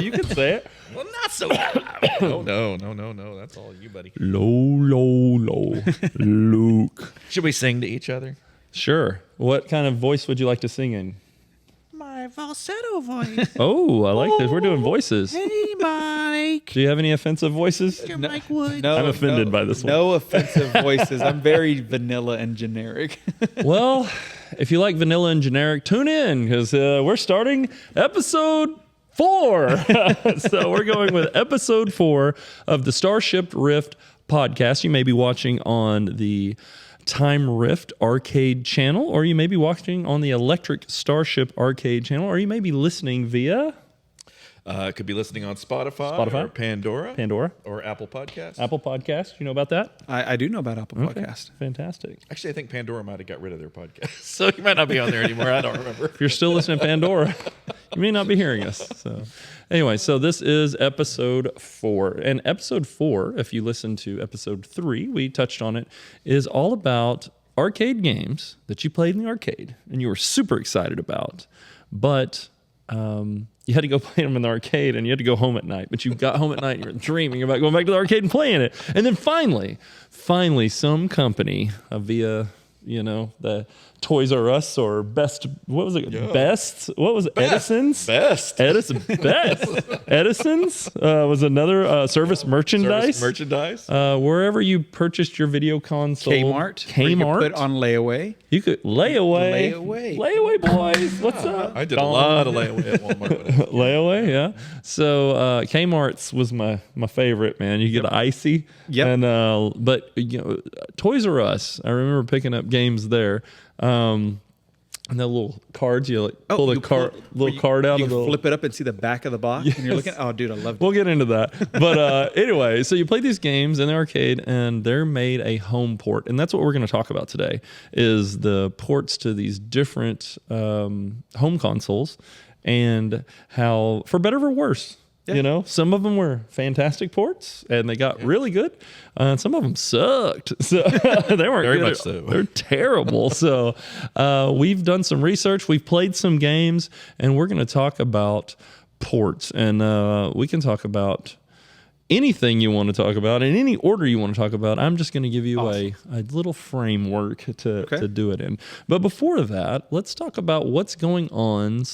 You can say it. Well, not so loud. No. That's all you, buddy. Low. Luke. Should we sing to each other? Sure. What kind of voice would you like to sing in? My falsetto voice. Oh, I like this. We're doing voices. Hey, Mike. Do you have any offensive voices? You're Mike Wood. No, I'm offended by this one. No offensive voices. I'm very vanilla and generic. Well, if you like vanilla and generic, tune in because we're starting episode 4. So we're going with episode 4 of the Starship Rift podcast. You may be watching on the Time Rift arcade channel, or you may be watching on the Electric Starship arcade channel, or you may be listening via... Could be listening on Spotify. Or Pandora. Or Apple Podcasts. Apple Podcasts. You know about that? I do know about Apple Podcast. Fantastic. Actually, I think Pandora might have got rid of their podcast. So you might not be on there anymore. I don't remember. If you're still listening to Pandora, you may not be hearing us. So anyway, so this is episode 4. And episode 4, if you listen to episode 3, we touched on it, is all about arcade games that you played in the arcade and you were super excited about. But you had to go play them in the arcade and you had to go home at night. But you got home at night and you're dreaming about going back to the arcade and playing it. And then finally, some company via... the Toys R Us or Best, what was it? Yeah. Best? What was it? Edison's? Best. Edison's was another service merchandise. Wherever you purchased your video console. Kmart. You could put on layaway. You could layaway, boys. What's up? I did a lot of layaway at Walmart. Layaway, yeah. So Kmart's was my favorite, man. You get icy. Yep. And but Toys R Us, I remember picking up games there. And the little cards, you pull the card out you of the... flip it up and see the back of the box. Yes. And you're looking, oh, dude, I loved it. We'll get into that. But anyway, so you play these games in the arcade, and they're made a home port. And that's what we're going to talk about today, is the ports to these different home consoles and how, for better or worse, some of them were fantastic ports, and they got really good. Some of them sucked. So they weren't very good. Much so. They're terrible. So we've done some research. We've played some games, and we're going to talk about ports. And we can talk about anything you want to talk about in any order you want to talk about. I'm just going to give you a little framework to do it in. But before that, let's talk about what's going on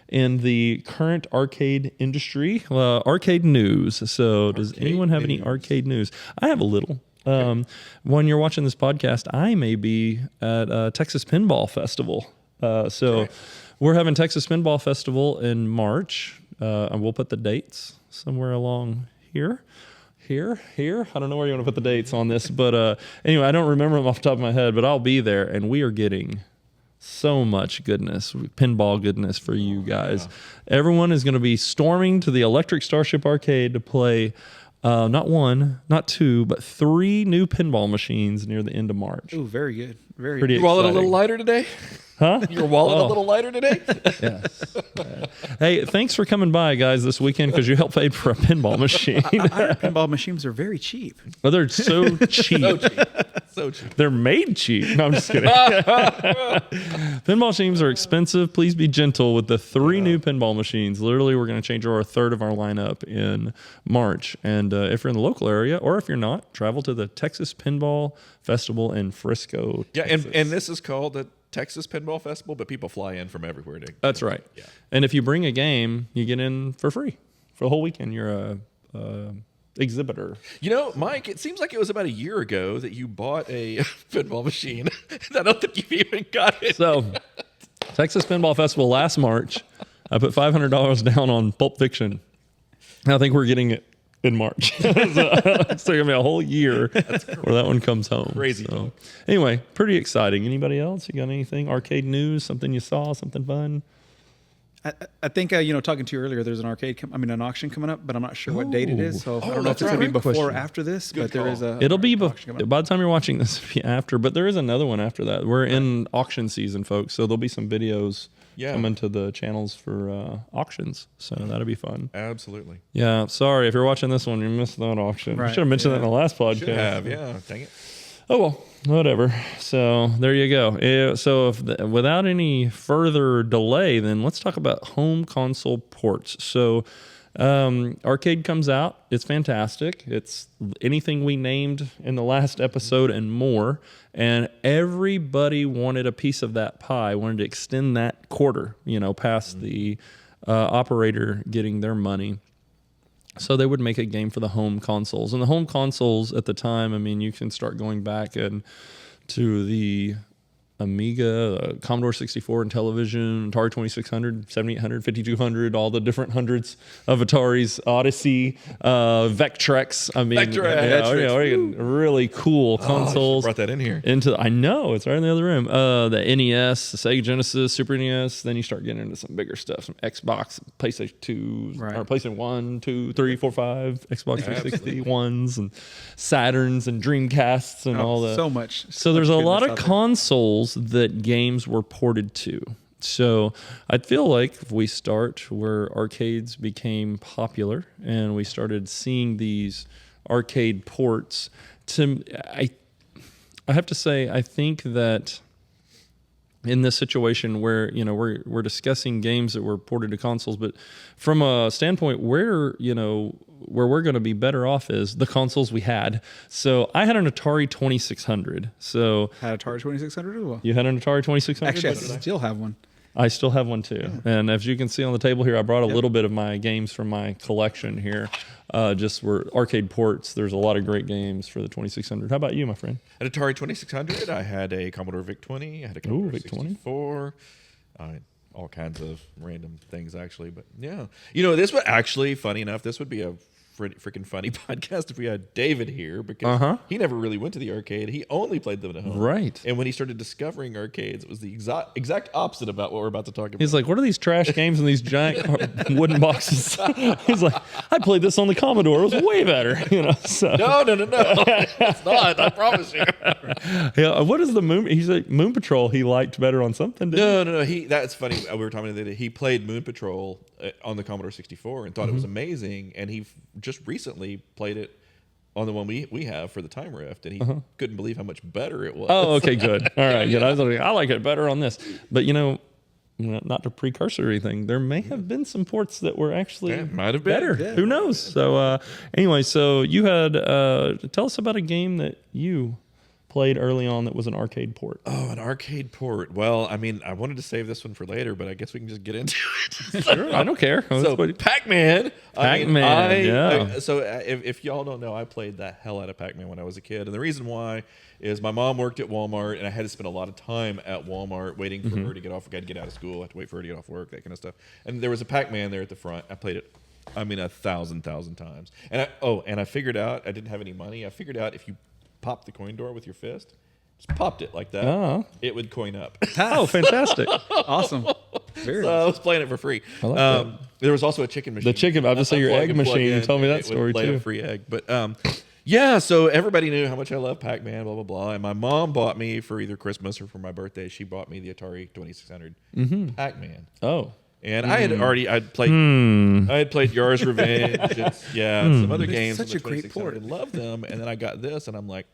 in the current arcade industry, arcade news. So does anyone have any arcade news? I have a little. When you're watching this podcast, I may be at Texas Pinball Festival. We're having Texas Pinball Festival in March, and we'll put the dates somewhere along here. I don't know where you want to put the dates on this, but anyway, I don't remember them off the top of my head, but I'll be there, and we are getting so much goodness, pinball goodness for you guys. Yeah. Everyone is going to be storming to the Electric Starship Arcade to play not 1, not 2, but 3 new pinball machines near the end of March. Ooh, very good. Very Pretty good. Your wallet a little lighter today? Huh? Your wallet a little lighter today? Yes. Hey, thanks for coming by, guys, this weekend because you helped pay for a pinball machine. I heard pinball machines are very cheap. Well, they're so cheap. So cheap. They're made cheap. No, I'm just kidding. Pinball machines are expensive. Please be gentle with the 3 new pinball machines. Literally, we're going to change a third of our lineup in March. And if you're in the local area, or if you're not, travel to the Texas Pinball Festival in Frisco, Texas. And this is called the Texas Pinball Festival, but people fly in from everywhere. That's right. Yeah. And if you bring a game, you get in for free for the whole weekend. You're a exhibitor. Mike, it seems like it was about a year ago that you bought a pinball machine. I don't think you've even got it. So, Texas Pinball Festival last March, I put $500 down on Pulp Fiction. I think we're getting it in March. So it's going to be a whole year where that one comes home. Crazy. So, anyway, pretty exciting. Anybody else? You got anything? Arcade news? Something you saw? Something fun? I think, talking to you earlier, there's an an auction coming up, but I'm not sure what date it is. So I don't know if it's going to be before or after this, but there is a... It'll be by the time you're watching this, it'll be after, but there is another one after that. We're in auction season, folks, so there'll be some videos coming to the channels for auctions, so that'll be fun. Absolutely. Yeah, sorry, if you're watching this one, you missed that auction. Right. I should have mentioned that in the last podcast. Should have, yeah. Dang it. Oh, well, whatever. So there you go. So without any further delay, then let's talk about home console ports. So Arcade comes out. It's fantastic. It's anything we named in the last episode and more. And everybody wanted a piece of that pie, wanted to extend that quarter, past the operator getting their money. So they would make a game for the home consoles. And the home consoles at the time, I mean, you can start going back to the Amiga, Commodore 64 and Television, Atari 2600, 7800, 5200, all the different hundreds of Ataris, Odyssey, Vectrex. I mean, really cool consoles. Brought that in here. I know, it's right in the other room. The NES, the Sega Genesis, Super NES. Then you start getting into some bigger stuff, some Xbox, PlayStation 2, or PlayStation 1, 2, 3, 4, 5, Xbox 360 ones, and Saturns and Dreamcasts and all that. So much. So there's a lot of consoles that games were ported to. So I feel like if we start where arcades became popular and we started seeing these arcade ports, I have to say, I think that in this situation where we're discussing games that were ported to consoles, but from a standpoint where we're going to be better off is the consoles we had. So I had an Atari 2600. So had Atari 2600 as well. You had an Atari 2600? Actually, I still have one. I still have one too. Yeah. And as you can see on the table here, I brought a little bit of my games from my collection here. Just were arcade ports. There's a lot of great games for the 2600. How about you, my friend? At Atari 2600, I had a Commodore VIC-20. I had a Commodore VIC-20. 64. All kinds of random things, actually. But yeah. This would actually, funny enough, this would be a freaking funny podcast if we had David here, because he never really went to the arcade. He only played them at home. Right. And when he started discovering arcades, it was the exact opposite about what we're about to talk about. He's like, what are these trash games in these giant wooden boxes? He's like, I played this on the Commodore. It was way better. So. No. It's not. I promise you. Yeah. What is the Moon? He's like, Moon Patrol he liked better on something, didn't he? No. That's funny. We were talking the other day. He played Moon Patrol on the Commodore 64 and thought it was amazing. And he just recently played it on the one we have for the Time Rift, and he couldn't believe how much better it was. Oh, okay, good. All right, good. I was like, I like it better on this. But not to precursor or anything, there may have been some ports that were actually might have been better. Yeah. Who knows? So anyway, so you had tell us about a game that you played early on that was an arcade port. Oh, an arcade port. Well, I mean, I wanted to save this one for later, but I guess we can just get into it. Sure, I don't care. So Pac-Man. Pac-Man, So if y'all don't know, I played the hell out of Pac-Man when I was a kid. And the reason why is my mom worked at Walmart, and I had to spend a lot of time at Walmart waiting for her to get off. I had to get out of school. I had to wait for her to get off work, that kind of stuff. And there was a Pac-Man there at the front. I played it, 1,000 times. And I figured out, I didn't have any money. I figured out if you pop the coin door with your fist, just popped it like that, it would coin up. Oh, fantastic. Awesome. So I was playing it for free. I like that. There was also a chicken machine. The chicken, I was just say your egg machine. You told me that story too. A free egg. But so everybody knew how much I love Pac-Man, blah, blah, blah. And my mom bought me for either Christmas or for my birthday, she bought me the Atari 2600 Pac-Man. Oh. And I had played Yar's Revenge, some other games. Such a great port. I loved them, and then I got this, and I'm like,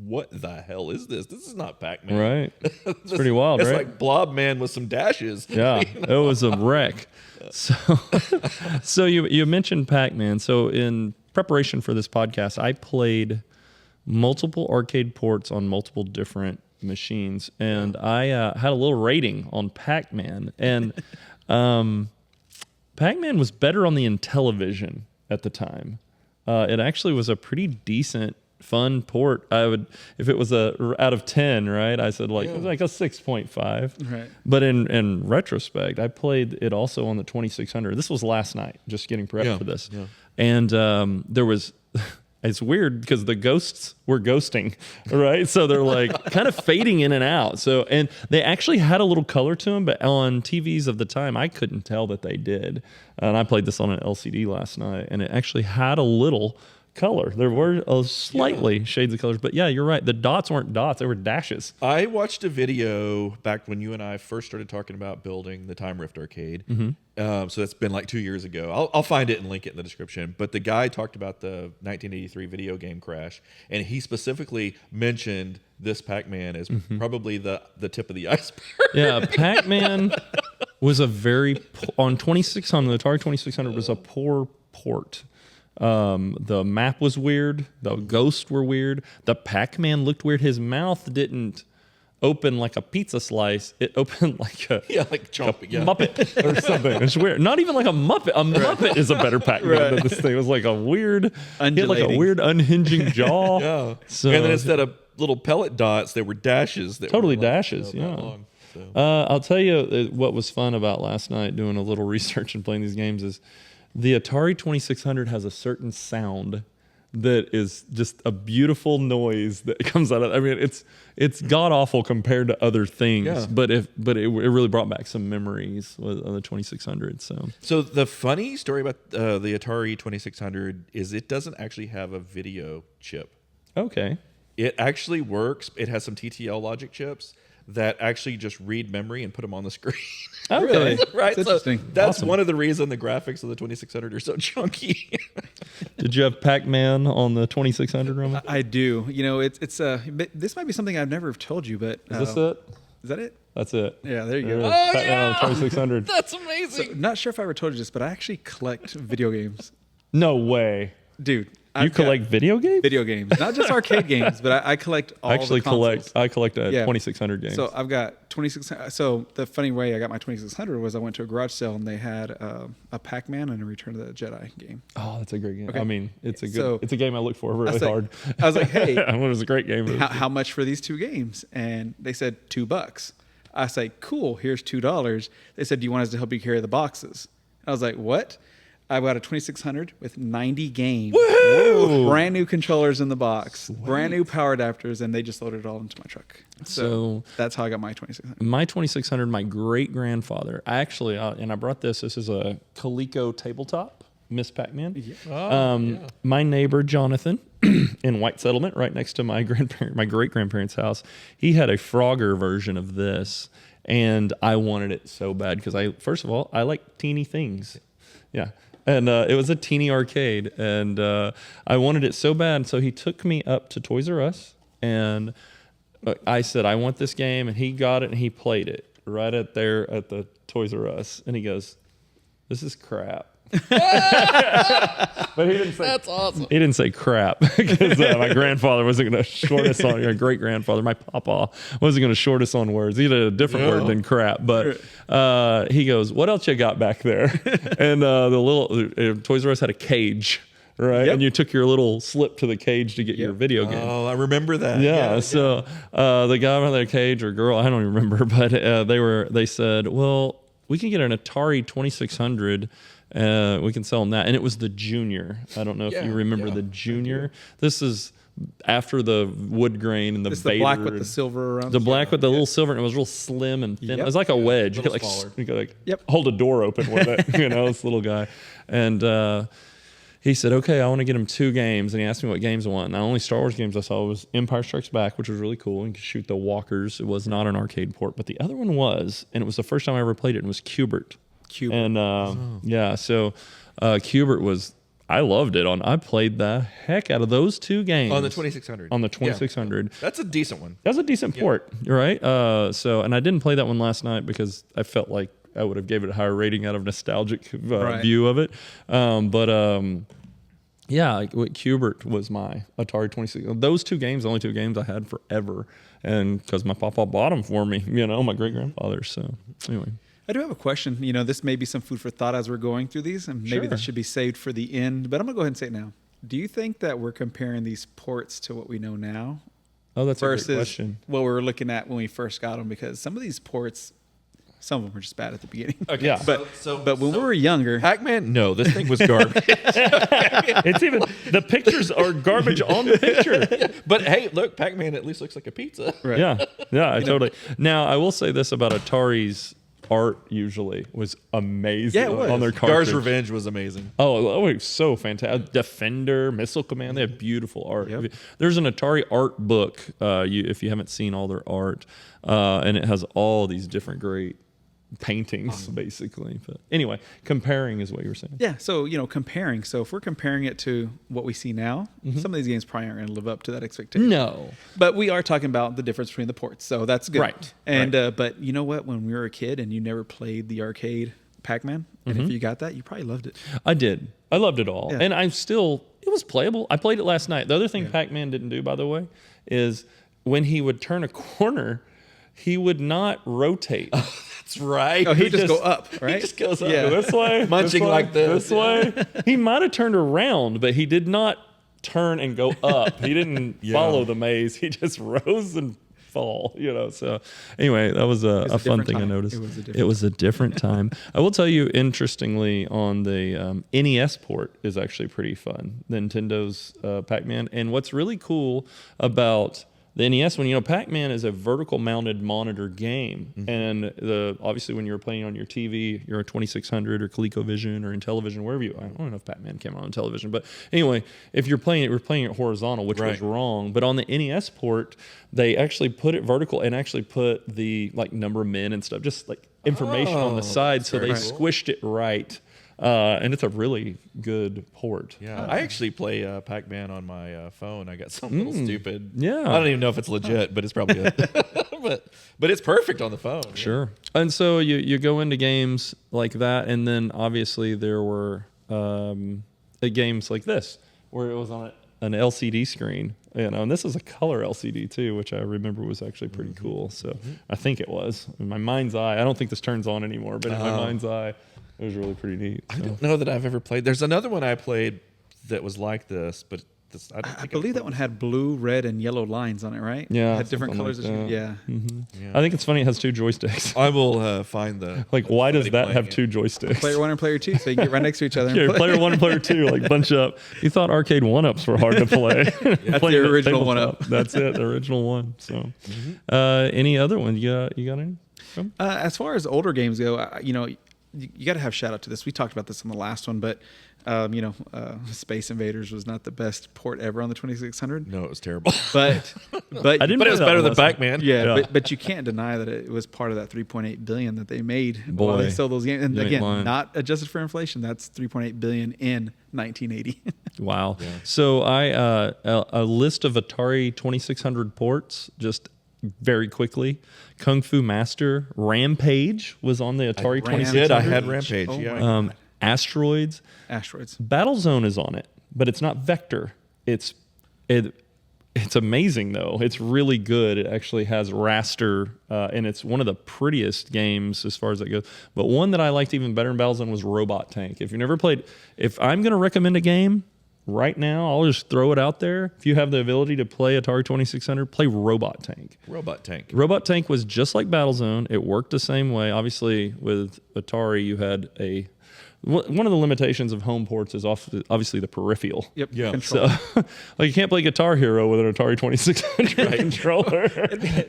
what the hell is this? This is not Pac-Man. Right. It's pretty wild, right? It's like Blob Man with some dashes. Yeah, it was a wreck. So you mentioned Pac-Man. So in preparation for this podcast, I played multiple arcade ports on multiple different machines, and I had a little rating on Pac-Man, and Pac-Man was better on the Intellivision at the time. It actually was a pretty decent, fun port. I would, if it was a out of 10, right? I said it was like a 6.5. Right. But in retrospect, I played it also on the 2600. This was last night, just getting prepped for this, and there was. It's weird because the ghosts were ghosting, right? So they're like kind of fading in and out. So, and they actually had a little color to them, but on TVs of the time, I couldn't tell that they did. And I played this on an LCD last night, and it actually had a little color. There were slightly shades of colors, but yeah, you're right. The dots weren't dots; they were dashes. I watched a video back when you and I first started talking about building the Time Rift arcade. So that's been like 2 years ago. I'll find it and link it in the description. But the guy talked about the 1983 video game crash, and he specifically mentioned this Pac-Man as probably the tip of the iceberg. Yeah, Pac-Man was a very on 2600. The Atari 2600 was a poor port. The map was weird. The ghosts were weird. The Pac-Man looked weird. His mouth didn't open like a pizza slice. It opened like a Muppet or something. It's weird. Not even like a Muppet. A Muppet is a better Pac-Man than this thing. It was like a weird, he had like a weird unhinging jaw. Yeah. So, and then instead of little pellet dots, there were dashes. That totally were dashes. that Yeah. long, so. I'll tell you what was fun about last night doing a little research and playing these games is the Atari 2600 has a certain sound that is just a beautiful noise that comes out of. I mean, it's god awful compared to other things, but it really brought back some memories on the 2600. So the funny story about the Atari 2600 is it doesn't actually have a video chip. Okay. It actually works. It has some TTL logic chips that actually just read memory and put them on the screen. Okay. Really? Right. That's So interesting. that's Awesome. one of the reasons the graphics of the 2600 are so chunky. Did you have Pac-Man on the 2600, Roman? I do. You know, it's this might be something I've never told you, but Is this it? Is that it? That's it. Yeah, there you go. Pac-Man on the 2600. That's amazing. Not sure if I ever told you this, but I actually collect video games, No way. dude. You collect video games? video games, not just arcade games, but I collect all I actually the consoles. collect a 2600 games. So I've got 2600. So the funny way I got my 2600 was I went to a garage sale and they had a Pac-Man and a Return of the Jedi game. Oh, that's a great game. Okay. I mean, it's a good. So, it's a game I look for really was like- hard. I was like, hey, it was a great game. how much for these two games? And they said $2. I was like, cool, here's $2. They said, do you want us to help you carry the boxes? I was like, what? I got a 2600 with 90 games. Woo! Brand new controllers in the box, brand new power adapters, and they just loaded it all into my truck. So that's how I got my 2600. My 2600, my great grandfather, actually, and I brought this. This is a Coleco tabletop, Miss Pac-Man. Yeah. My neighbor Jonathan in White Settlement, right next to my great grandparents' house, he had a Frogger version of this, and I wanted it so bad because first of all, I like teeny things. Yeah. And it was a teeny arcade, and I wanted it so bad. So he took me up to Toys R Us, and I said, I want this game, and he got it, and he played it right at the Toys R Us, and he goes, this is crap. But he didn't say That's awesome. He didn't say crap because my grandfather wasn't going to short us on your great grandfather. My papa wasn't going to short us on words. He did a different word than crap. But he goes, "What else you got back there?" And the little Toys R Us had a cage. Right, Yep. and you took your little slip to the cage to get your video game. Oh, I remember that. Yeah, so the guy around their cage or girl, I don't even remember, but they said, well, we can get an Atari 2600. We can sell them that. And it was the Junior. I don't know if you remember the Junior. This is after the wood grain and the It's Vader. the black with the silver around. The black with the little silver, and it was real slim and thin. Yep. It was like a wedge. You Little could like, smaller. hold a door open with it, this little guy. And he said, okay, I want to get him 2 games. And he asked me what games I want. And the only Star Wars games I saw was Empire Strikes Back, which was really cool. You could shoot the walkers. It was not an arcade port. But the other one was, and it was the first time I ever played it, and it was Qbert. And so Qbert was, I loved it. I played the heck out of those 2 games. On the 2600. On the 2600. Yeah. That's a decent one. That was a decent port, right? And I didn't play that one last night because I felt like I would have gave it a higher rating out of nostalgic view of it. Qbert was my Atari 26. Those 2 games, the only 2 games I had forever. And because my papa bought them for me, my great grandfather. So anyway. I do have a question. This may be some food for thought as we're going through these, and maybe this should be saved for the end, but I'm going to go ahead and say it now. Do you think that we're comparing these ports to what we know now? Oh, that's versus a great question. what we were looking at when we first got them? Because some of these ports, some of them were just bad at the beginning. Okay, Yeah. But when we were younger, Pac-Man, no, this thing was garbage. It's even, the pictures are garbage on the picture. But hey, look, Pac-Man at least looks like a pizza. right? Yeah, totally. Now, I will say this about Atari's art usually was amazing Yeah, it was. on their cartridge. Gar's Revenge was amazing. Oh, it was so fantastic. Defender, Missile Command, they have beautiful art. Yep. There's an Atari art book, if you haven't seen all their art, and it has all these different great paintings, basically. But anyway, comparing is what you were saying. Yeah, so comparing. So if we're comparing it to what we see now, some of these games probably aren't going to live up to that expectation. No. But we are talking about the difference between the ports, so that's good. Right. And but you know what? When we were a kid and you never played the arcade Pac-Man, And if you got that, you probably loved it. I did. I loved it all. Yeah. And it was playable. I played it last night. The other thing Pac-Man didn't do, by the way, is when he would turn a corner, he would not rotate. That's right. Oh, he would just go up, right? He just goes up. Yeah. This way. Munching this way, like this. This way. He might have turned around, but he did not turn and go up. He didn't follow the maze. He just rose and fall, So anyway, that was a fun thing I noticed. It was a different time. I will tell you, interestingly, on the NES port is actually pretty fun. Nintendo's Pac-Man. And what's really cool about the NES one, Pac-Man is a vertical mounted monitor game. And obviously when you were playing on your TV, your 2600 or Coleco Vision or in television, wherever I don't know if Pac-Man came out on television, but anyway, if you're playing it, we're playing it horizontal, which was wrong. But on the NES port, they actually put it vertical and actually put the number of men and stuff, just like information on the side. So they squished it right. And it's a really good port. Yeah, I actually play Pac-Man on my phone. I got some little stupid. Yeah. I don't even know if it's legit, but it's probably but it's perfect on the phone. Sure. And so you go into games like that, and then obviously there were games like this where it was on an LCD screen. And this is a color LCD too, which I remember was actually pretty cool. So I think it was. In my mind's eye, I don't think this turns on anymore, but in my mind's eye, it was really pretty neat. I don't know that I've ever played. There's another one I played that was like this, but I believe that one had blue, red, and yellow lines on it, right? Yeah, It had different colors. like Yeah. I think it's funny it has two joysticks. I will find the. Why does that playing have it. two joysticks? Player 1 and player 2, so you can get right next to each other. And Yeah, play. player 1 and player 2, bunch up. You thought arcade 1-ups were hard to play. That's the original 1-up. That's it, the original one. So, any other one? You got any? As far as older games go, you got to have shout out to this. We talked about this on the last one, but Space Invaders was not the best port ever on the 2600. No, it was terrible. But I didn't. But it was play that better one than last night. Pac-Man. yeah, but you can't deny that it was part of that 3.8 billion that they made while Boy, they sold those games. And you ain't again, lying. not adjusted for inflation. That's 3.8 billion in 1980. Wow. Yeah. So a list of Atari 2600 ports, just very quickly. Kung Fu Master, Rampage was on the Atari 2600. I had Rampage. Oh Yeah. my God. Asteroids. Battlezone is on it, but it's not vector. It's amazing though. It's really good. It actually has raster, and it's one of the prettiest games as far as that goes. But one that I liked even better in Battlezone was Robot Tank. If you've never played, if I'm going to recommend a game right now, I'll just throw it out there. If you have the ability to play Atari 2600, play Robot Tank. Robot Tank. Robot Tank was just like Battlezone. It worked the same way. Obviously, with Atari, you had one of the limitations of home ports is obviously the peripheral. Yep. Yeah. Control. So, you can't play Guitar Hero with an Atari 2600 controller.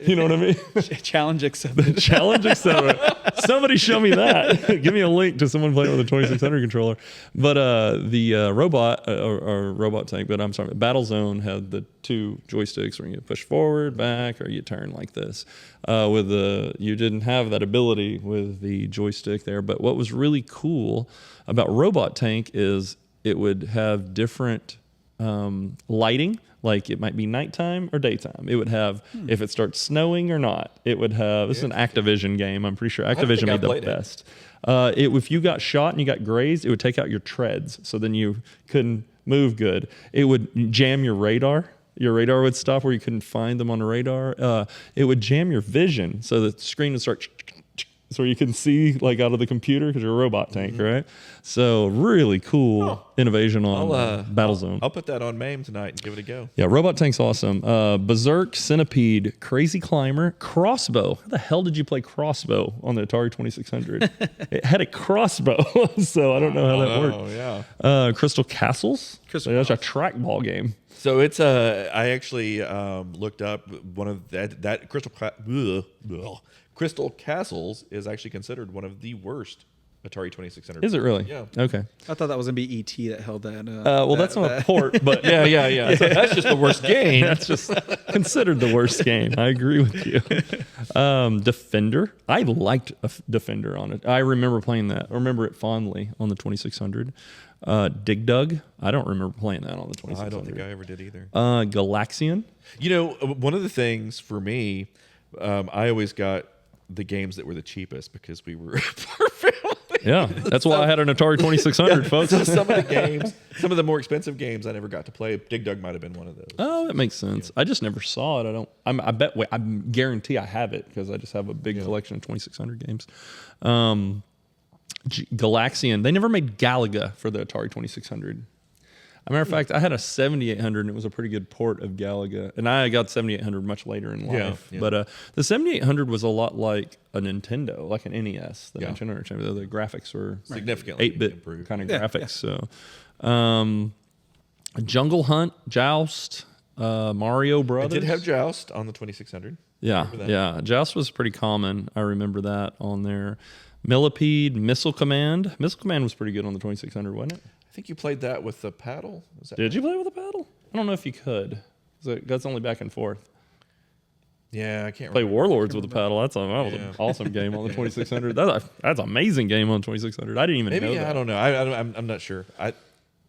You know what I mean? Challenge accepted. Challenge accepted. Somebody show me that. Give me a link to someone playing with a 2600 controller. But the robot or Robot Tank, but I'm sorry, Battlezone had the two joysticks where you push forward, back, or you turn like this. You didn't have that ability with the joystick there. But what was really cool about Robot Tank is it would have different lighting. Like it might be nighttime or daytime. It would have if it starts snowing or not. It would have. This is an Activision game. I'm pretty sure Activision made the best. If you got shot and you got grazed, it would take out your treads, so then you couldn't move good. It would jam your radar. Your radar would stop where you couldn't find them on the radar. It would jam your vision, so the screen would start so you can see out of the computer because you're a Robot Tank, right? So really cool innovation on Battlezone. I'll put that on MAME tonight and give it a go. Yeah, Robot Tank's awesome. Berserk, Centipede, Crazy Climber, Crossbow. How the hell did you play Crossbow on the Atari 2600? It had a crossbow, so I don't know how that worked. Oh, yeah. Crystal Castles. That's a trackball game. So it's I actually looked up one of that Crystal Castles is actually considered one of the worst Atari 2600. Is it really? Yeah. Okay. I thought that was going to be E.T. that held that. That's not a port, but yeah. So that's just the worst game. That's just considered the worst game. I agree with you. Defender. I liked Defender on it. I remember playing that. I remember it fondly on the 2600. Dig Dug. I don't remember playing that on the 2600. I don't think I ever did either. Galaxian. One of the things for me, I always got the games that were the cheapest because we were a poor family. Yeah, that's why I had an Atari 2600, folks. So some of the games, some of the more expensive games, I never got to play. Dig Dug might have been one of those. Oh, that makes sense. I just never saw it. I guarantee I have it because I just have a big collection of 2600 games. Galaxian. They never made Galaga for the Atari 2600. As a matter of fact, I had a 7800 and it was a pretty good port of Galaga. And I got 7800 much later in life. Yeah. But the 7800 was a lot like a Nintendo, like an NES. The graphics were significantly 8-bit improved. kind of graphics. Yeah. So, Jungle Hunt, Joust, Mario I Brothers. did have Joust on the 2600. Yeah. Joust was pretty common. I remember that on there. Millipede, Missile Command. Missile Command was pretty good on the 2600, wasn't it? I think you played that with the paddle. Did you play with a paddle? I don't know if you could. That's only back and forth. Yeah, I can't Play remember. Warlords with a paddle. That was an awesome game on the 2600. That's an amazing game on 2600. I didn't even know that. I don't know. I'm not sure. I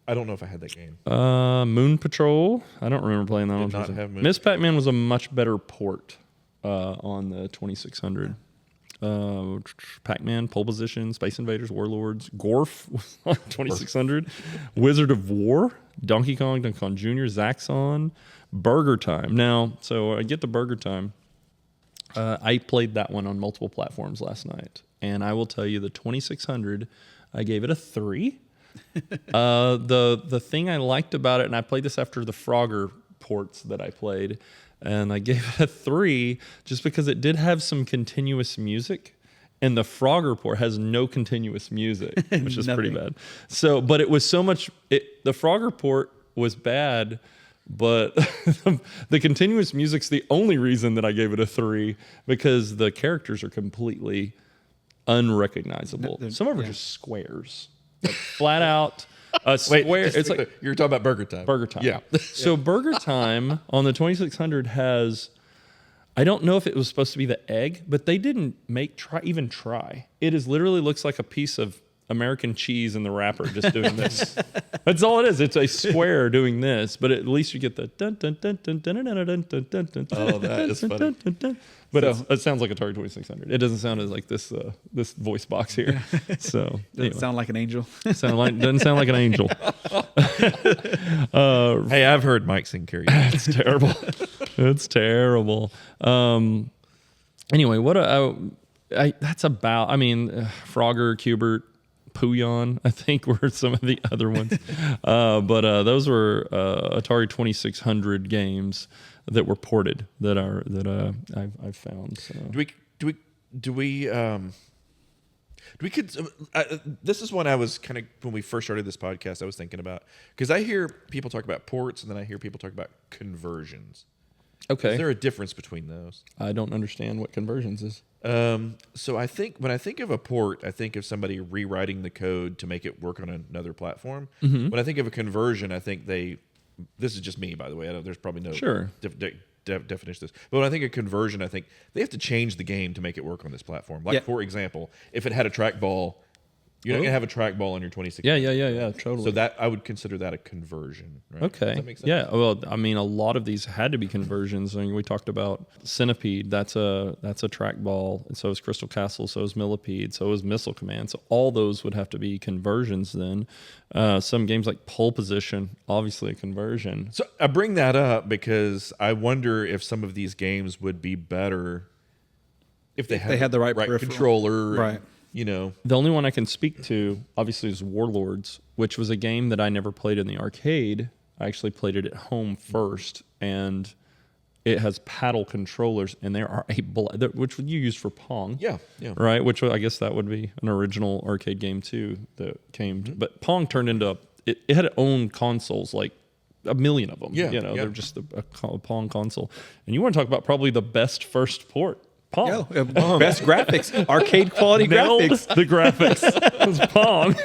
don't know if I had that game. Moon Patrol. I don't remember playing that on not 2600. have Moon Miss Pac-Man was a much better port on the 2600. Pac-Man, Pole Position, Space Invaders, Warlords, Gorf was on 2600, Wizard of War, Donkey Kong Jr., Zaxxon, Burgertime. Now, so I get to Burgertime. I played that one on multiple platforms last night, and I will tell you the 2600, I gave it a 3. The thing I liked about it, and I played this after the Frogger ports that I played, and I gave it a 3 just because it did have some continuous music, and the Frogger port has no continuous music, which is pretty bad. So, but it was so much. The Frogger port was bad, but the continuous music's the only reason that I gave it a 3 because the characters are completely unrecognizable. Some of them are just squares, like flat out. A square. Wait, it's like you're talking about Burgertime. Burgertime. Yeah. So Burgertime on the 2600 has, I don't know if it was supposed to be the egg, but they didn't even try. It literally looks like a piece of American cheese in the wrapper just doing this. That's all it is. It's a square doing this, but at least you get the dun dun dun dun dun dun dun dun dun dun. Oh, that is funny. But it sounds like Atari 2600. It doesn't sound as like this voice box here. So Doesn't sound like an angel. doesn't sound like an angel. Hey, I've heard Mike sing karaoke. It's terrible. It's terrible. Anyway, that's about. I mean, Frogger, Cubert, Puyon, I think were some of the other ones. But those were Atari 2600 games that were ported that I've found. So. This is one I was kind of, when we first started this podcast, I was thinking about, because I hear people talk about ports and then I hear people talk about conversions. Okay. Is there a difference between those? I don't understand what conversions is. So I think when I think of a port, I think of somebody rewriting the code to make it work on another platform. Mm-hmm. When I think of a conversion, I think this is just me, by the way. I know there's probably no definition of this. But when I think of conversion, I think they have to change the game to make it work on this platform. Like, for example, if it had a trackball, you're not going to have a trackball on your 26. Yeah, totally. So that I would consider that a conversion. Right? Okay. Does that make sense? Yeah. Well, I mean, a lot of these had to be conversions. I mean, we talked about Centipede. That's a trackball, and so is Crystal Castle. So is Millipede. So is Missile Command. So all those would have to be conversions. Then some games like Pole Position, obviously a conversion. So I bring that up because I wonder if some of these games would be better if they had the right controller, right? The only one I can speak to, obviously, is Warlords, which was a game that I never played in the arcade. I actually played it at home first, and it has paddle controllers, and there are which you use for Pong. Yeah. Right, which I guess that would be an original arcade game, too, that came. But Pong turned into, it had its own consoles, like a million of them. They're just a Pong console. And you want to talk about probably the best first port. Pong. Yeah, best graphics, arcade quality graphics. The graphics. It was Pong.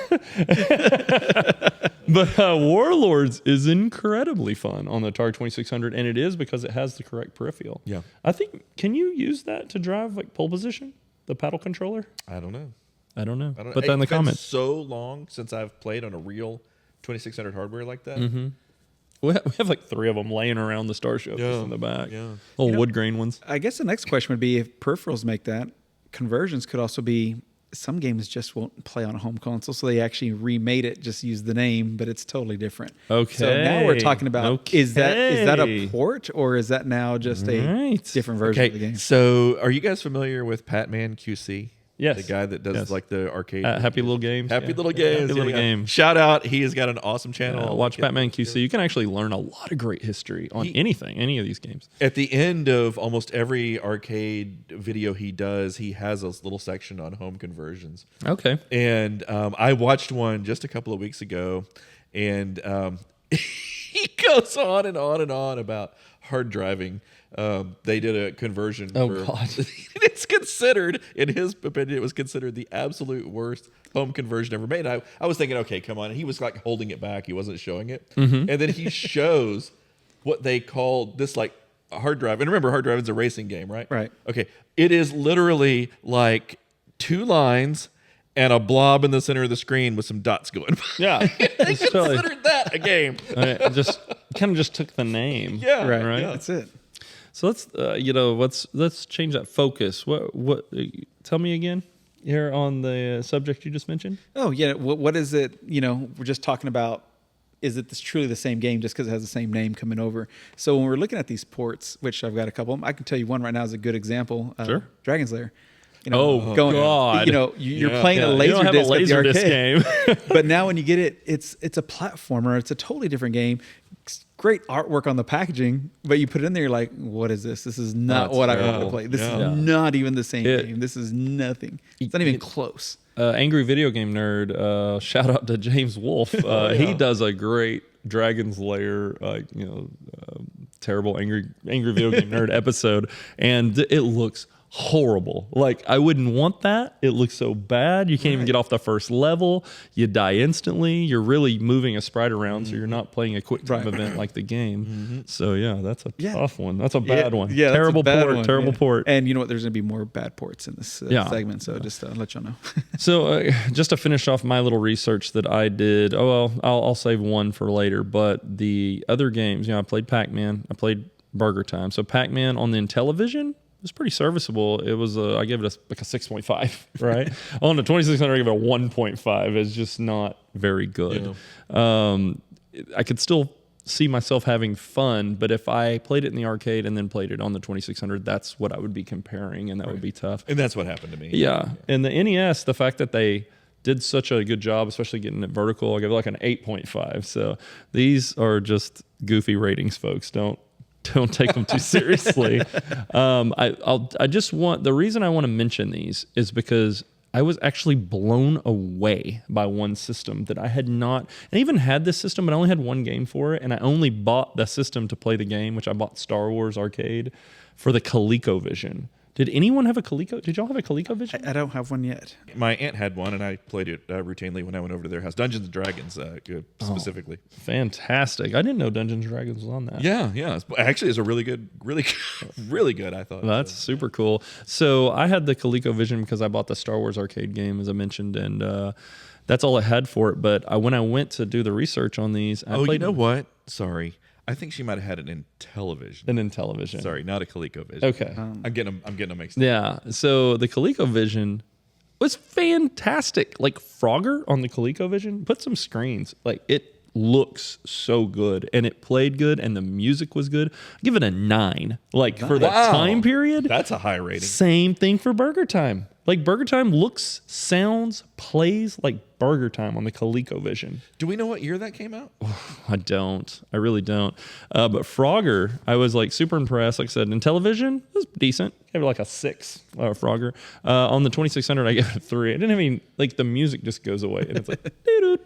But Warlords is incredibly fun on the Atari 2600, and it is because it has the correct peripheral. Yeah. I think, can you use that to drive like Pole Position, the paddle controller? I don't know. Put that in the comments. It's so long since I've played on a real 2600 hardware like that. Mm-hmm. We have like 3 of them laying around the Starship in the back. Yeah. Little wood grain ones. I guess the next question would be, if peripherals make that, conversions could also be some games just won't play on a home console, so they actually remade it, just use the name, but it's totally different. Okay. So now we're talking about is that a Okay. port, or is that now just a Right. different version of the game? So are you guys familiar with Pac-Man QC? Yes. The guy that does Yes. like the arcade. Happy Little Games. Happy yeah. Little Games. Happy Little Games. Shout out. He has got an awesome channel. Watch Pac-Man QC. You can actually learn a lot of great history on any of these games. At the end of almost every arcade video he does, he has a little section on home conversions. Okay. And I watched one just a couple of weeks ago, and he goes on and on and on about hard driving. They did a conversion. Oh, God. It's considered, in his opinion, it was considered the absolute worst home conversion ever made. I was thinking, okay, come on. And he was like holding it back. He wasn't showing it. Mm-hmm. And then he shows what they called this like a hard drive. And remember, hard drive is a racing game, right? Right. Okay. It is literally like 2 lines and a blob in the center of the screen with some dots going by. Yeah. They It's totally- considered that a game. just kind of just took the name. Yeah. Right. Right. Yeah. That's it. So let's change that focus. What? Tell me again here on the subject you just mentioned. Oh yeah. What is it? We're just talking about. Is it truly the same game just because it has the same name coming over? So when we're looking at these ports, which I've got a couple of them, I can tell you one right now is a good example. Sure. Dragon's Lair. Oh, God. You're playing a You laser don't have a disc at the laser disc arcade. game. But now when you get it, it's a platformer. It's a totally different game. Great artwork on the packaging, but you put it in there, you're like, what is this? This is not That's what I want to terrible. play. This Yeah. is not even the same It- game. This is nothing. It's not even close. Angry video game nerd. Shout out to James Wolfe. He does a great Dragon's Lair, terrible angry video game nerd episode, and it looks horrible. Like, I wouldn't want that. It looks so bad. You can't even get off the first level. You die instantly. You're really moving a sprite around, so you're not playing a quick time event like the game. So yeah, that's a tough one. That's a bad one. Yeah, Terrible that's a bad port. one, Terrible yeah. port. And you know what? There's going to be more bad ports in this segment, so just let y'all know. So just to finish off my little research that I did, I'll save one for later. But the other games, I played Pac-Man, I played Burgertime. So Pac-Man on the Intellivision was pretty serviceable. It was I gave it like a 6.5, right? On the 2600, I gave it a 1.5. It's just not very good. I could still see myself having fun, but if I played it in the arcade and then played it on the 2600, that's what I would be comparing, and that would be tough. And that's what happened to me. Yeah. And the NES, the fact that they did such a good job, especially getting it vertical, I give it like an 8.5. So these are just goofy ratings, folks. Don't take them too seriously. The reason I want to mention these is because I was actually blown away by one system that I had not. I even had this system, but I only had one game for it, and I only bought the system to play the game, which I bought Star Wars Arcade for the Coleco Vision. Did anyone have a Coleco? Did y'all have a Coleco Vision? I don't have one yet. My aunt had one, and I played it routinely when I went over to their house. Dungeons and Dragons, specifically. Fantastic. I didn't know Dungeons and Dragons was on that. Yeah. Actually, it's a really good, really good, I thought. That's super cool. So I had the Coleco Vision because I bought the Star Wars arcade game, as I mentioned, and that's all I had for it. But when I went to do the research on these, I played you know what? Sorry. I think she might have had it in television. an Intellivision. Sorry, not a Coleco Vision. Okay. I'm getting them mixed up. Yeah. So the Coleco Vision was fantastic. Like Frogger on the Coleco Vision, put some screens. Like, it looks so good, and it played good, and the music was good. I give it a 9. Like, for that Wow. time period. That's a high rating. Same thing for Burgertime. Like, Burgertime looks, sounds, plays like Burgertime on the Coleco Vision. Do we know what year that came out? I don't. I really don't. But Frogger, I was like super impressed. Like I said, in television, it was decent. Gave it like a 6, Frogger. On the 2600, I gave it a 3. I didn't have any, like, the music just goes away. And it's like, doo-doo.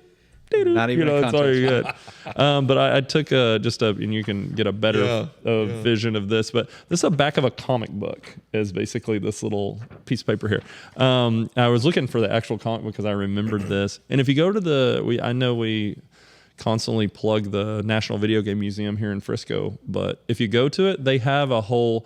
Not even a that's all you context. get. But I took and you can get a better vision of this. But this is the back of a comic book, is basically this little piece of paper here. I was looking for the actual comic book because I remembered this. And if you go to I know we constantly plug the National Video Game Museum here in Frisco, but if you go to it, they have a whole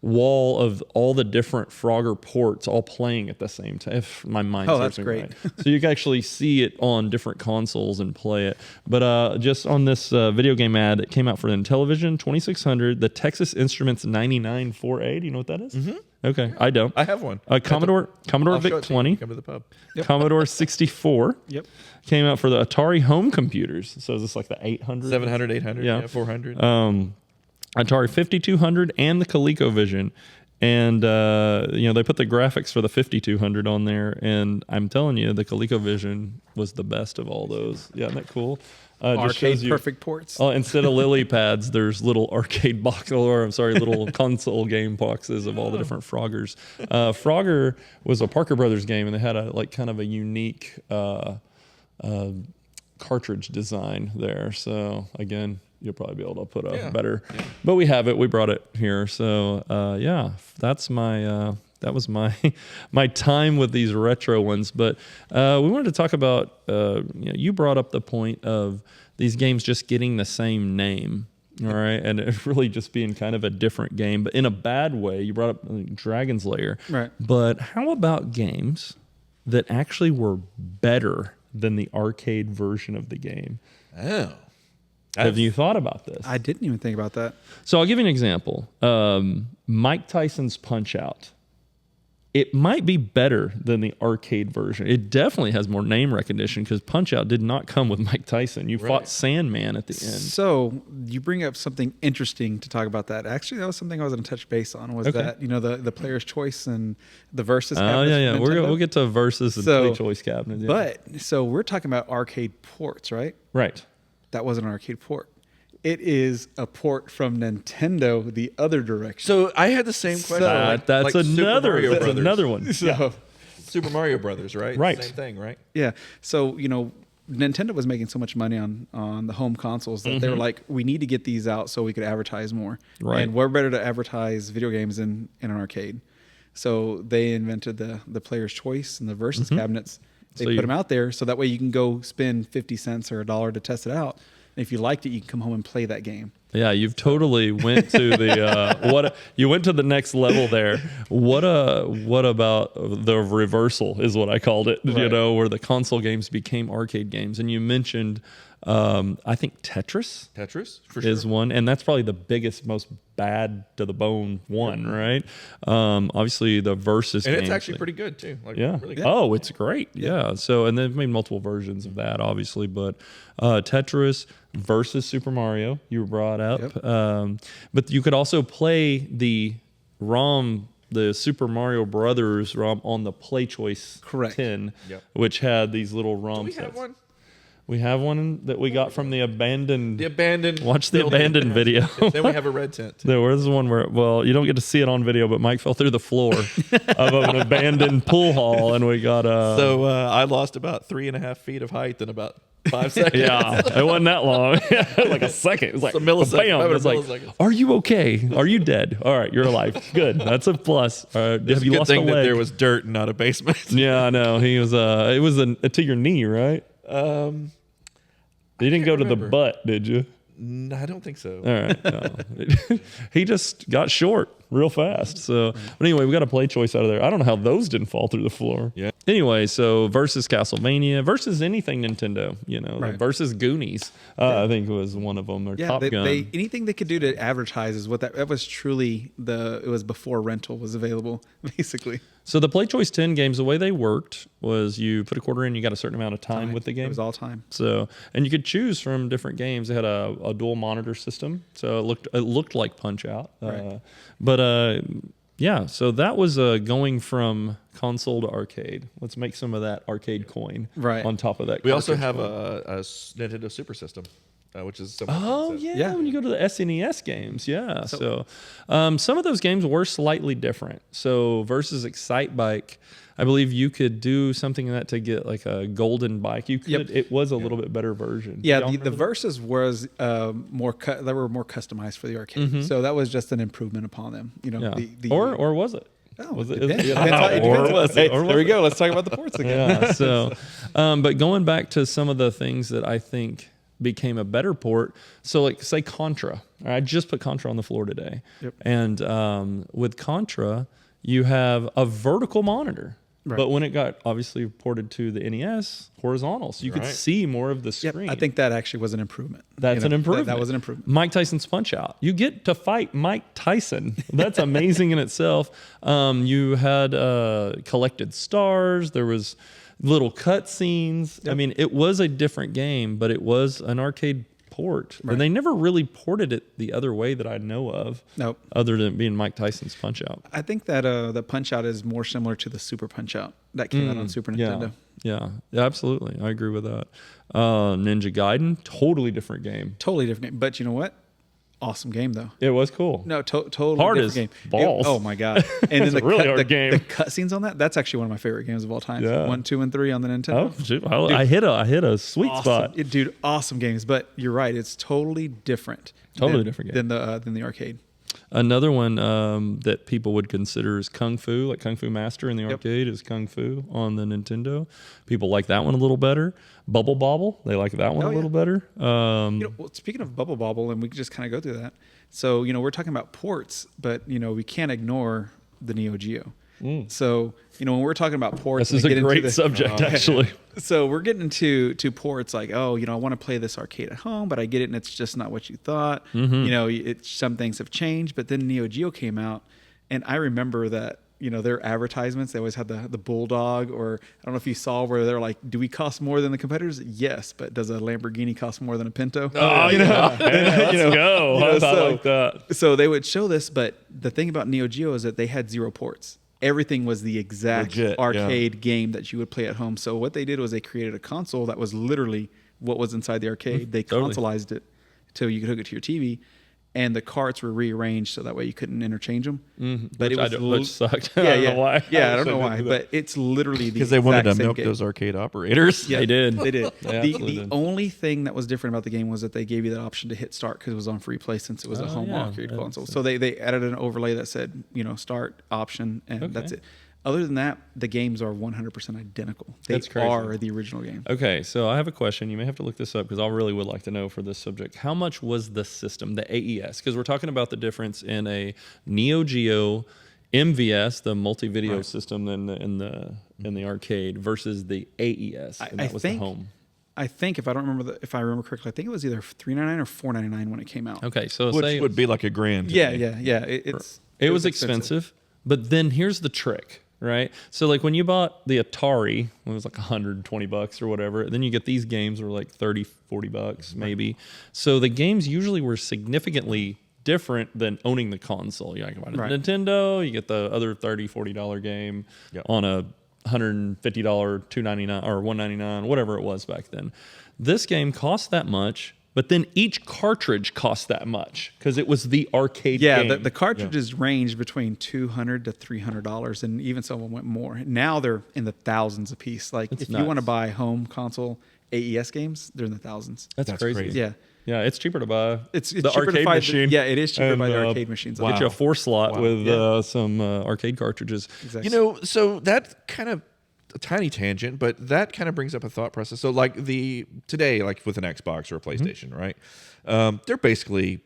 wall of all the different Frogger ports all playing at the same time. If my mind serves that's me great. right. So you can actually see it on different consoles and play it. But just on this video game ad, it came out for the Intellivision 2600, the Texas Instruments 99 4A. Do you know what that is? Mm-hmm. Okay, I don't. I have one. Commodore I'll VIC show it to you when 20, you come to the pub. Commodore 64. Yep. Came out for the Atari home computers. So is this like the 800? 700, 800, Yeah. 400. Atari 5200 and the Coleco Vision. And, they put the graphics for the 5200 on there. And I'm telling you, the Coleco Vision was the best of all those. Yeah, isn't that cool? Arcade perfect ports. Instead of lily pads, there's little arcade little console game boxes of all the different Froggers. Frogger was a Parker Brothers game, and they had a kind of a unique cartridge design there. So again, you'll probably be able to put a better. Yeah. But we have it. We brought it here. So that's my. That was my my time with these retro ones. But we wanted to talk about, you brought up the point of these games just getting the same name, all right? And it really just being kind of a different game, but in a bad way. You brought up Dragon's Lair. Right. But how about games that actually were better than the arcade version of the game? Oh. Have you thought about this? I didn't even think about that. So I'll give you an example. Mike Tyson's Punch-Out! It might be better than the arcade version. It definitely has more name recognition because Punch-Out! Did not come with Mike Tyson. You fought Sandman at the end. So you bring up something interesting to talk about that. Actually, that was something I was going to touch base on. Was that the player's choice and the versus? Oh yeah. We'll get to versus and play choice cabinet. Yeah. But so we're talking about arcade ports, right? Right. That wasn't an arcade port. It is a port from Nintendo the other direction. So I had the same question. That's another one. So Super Mario Brothers, right? Right. Same thing, right? yeah. So Nintendo was making so much money on the home consoles that they were like, we need to get these out so we could advertise more. Right. And we're better to advertise video games in an arcade. So they invented the player's choice and the versus cabinets. They put them out there so that way you can go spend 50 cents or $1 to test it out. And if you liked it, you can come home and play that game. Yeah, you've totally went to the you went to the next level there. What about the reversal is what I called it, Right. where the console games became arcade games. And you mentioned I think Tetris For sure. is one, and that's probably the biggest, most bad to the bone one, right? Obviously the versus And it's games, actually pretty good too. yeah. Really good. Oh, it's great. Yeah. So, and they've made multiple versions of that, obviously, but Tetris versus Super Mario, you brought up. Yep. But you could also play the ROM, the Super Mario Brothers ROM on the Play Choice Correct. tin, Yep. which had these little ROM Do we sets. have one? We have one that we got from the abandoned. The abandoned. Watch the building. abandoned video. Then we have a red tent. There was one where, you don't get to see it on video, but Mike fell through the floor of an abandoned pool hall, and we got So I lost about 3.5 feet of height in about 5 seconds. yeah, it wasn't that long. Like a second. It was like a millisecond, bam. 500 It's like, milliseconds. are you okay? Are you dead? All right, you're alive. Good. That's a plus. Have It's a you good lost a thing that leg? there was dirt and not a basement. Yeah, I know. He was. It was to your knee, right? You didn't go to the remember. butt, did you? No, I don't think so. All right. No. He just got short real fast. So, but anyway, we got a play choice out of there. I don't know how those didn't fall through the floor. Yeah. Anyway, so versus Castlevania, versus anything Nintendo, Right. versus Goonies, I think was one of them, or Yeah, Top Gun. they anything they could do to advertise is what that was truly it was before rental was available, basically. So the Play Choice 10 games, the way they worked was you put a quarter in, you got a certain amount of time with the game. It was all time. So, and you could choose from different games. They had a dual monitor system, so it looked like Punch-Out. Right. Yeah, so that was going from console to arcade. Let's make some of that arcade coin Right. on top of that. We also cartridge have coin. a Nintendo Super System, which is similar. Oh concept. yeah, Yeah. when you go to the SNES games, yeah. So some of those games were slightly different. So versus Excite Bike, I believe you could do something in that to get like a golden bike. You could. Yep. It was a little bit better version. Yeah, Y'all the remember that? verses was more they were more customized for the arcade, so that was just an improvement upon them. Yeah. The or was it? Oh, Was it it? depends. Yeah. It depends. Or was it? Hey, Or was there we it? go. Let's talk about the ports again. Yeah. So, but going back to some of the things that I think became a better port. So, like say Contra. I just put Contra on the floor today, Yep. and with Contra, you have a vertical monitor. But when it got obviously ported to the NES, horizontal, so you could Right. see more of the Yep, screen. I think that actually was an improvement. That's an improvement. That was an improvement. Mike Tyson's Punch Out. You get to fight Mike Tyson. That's amazing in itself. You had collected stars. There was little cut scenes. I mean, it was a different game, but it was an arcade port. Right. And they never really ported it the other way that I know of. Nope. Other than being Mike Tyson's Punch Out. I think that the Punch Out is more similar to the Super Punch Out that came out on Super Nintendo. Yeah, absolutely. I agree with that. Ninja Gaiden, totally different game. Totally different game. But you know what? Awesome game though. It was cool. No, totally Hard different as game. balls. Oh my god! And It's then a really hard the game. The cutscenes on that—that's actually one of my favorite games of all time. Yeah. 1, 2, and 3 on the Nintendo. Oh, shoot. I hit a sweet Awesome. spot. Dude, awesome games. But you're right; it's totally different. Totally different game. than the arcade. Another one that people would consider is Kung Fu, like Kung Fu Master in the arcade is Kung Fu on the Nintendo. People like that one a little better. Bubble Bobble, they like that one a little better. Well, speaking of Bubble Bobble, and we could just kind of go through that. So, we're talking about ports, but, we can't ignore the Neo Geo. So, when we're talking about ports, This is we a get into great the- subject, actually. So we're getting into ports like, I want to play this arcade at home, but I get it, and it's just not what you thought. Some things have changed, but then Neo Geo came out, and I remember that, their advertisements, they always had the Bulldog, or I don't know if you saw where they're like, do we cost more than the competitors? Yes, but does a Lamborghini cost more than a Pinto? Oh, let's go. I like that. So they would show this, but the thing about Neo Geo is that they had 0 ports. Everything was the exact Legit, arcade game that you would play at home. So what they did was they created a console that was literally what was inside the arcade. They Totally. consoleized it till you could hook it to your TV, and the carts were rearranged so that way you couldn't interchange them. But Which sucked. Yeah, I don't know why. Yeah, I don't know why, but it's literally the Because they wanted to exact same milk game. those arcade operators. They did. They did. They the absolutely did. only thing that was different about the game was that they gave you that option to hit start because it was on free play since it was a home arcade console. So they added an overlay that said, start option, and that's it. Other than that, the games are 100% identical. They That's crazy. are the original game. Okay, so I have a question. You may have to look this up because I really would like to know for this subject. How much was the system, the AES? Because we're talking about the difference in a Neo Geo MVS, the multi-video system in the arcade, versus the AES, and that was the home. I think if I remember correctly, I think it was either $3.99 or $4.99 when it came out. Okay, so Which say would be like a grand. to Yeah, me. yeah. it was expensive, but then here's the trick. Right. So like when you bought the Atari, it was like $120 or whatever. Then you get these games were like $30, $40 maybe. So the games usually were significantly different than owning the console. You can buy a Nintendo, you get the other $30, $40 game on a $150, $299 or $199, whatever it was back then. This game cost that much. But then each cartridge cost that much because it was the arcade game. Yeah, the cartridges ranged between $200 to $300, and even some of them went more. Now they're in the thousands a piece. Like if you want to buy home console AES games, they're in the thousands. That's crazy. Yeah. Yeah, it's cheaper to buy It's the cheaper arcade to buy machine. it is cheaper to buy the and, arcade machines. Get you a 4-slot with some arcade cartridges. Exactly. So that kind of a tiny tangent, but that kind of brings up a thought process. So like today, like with an Xbox or a PlayStation, right? They're basically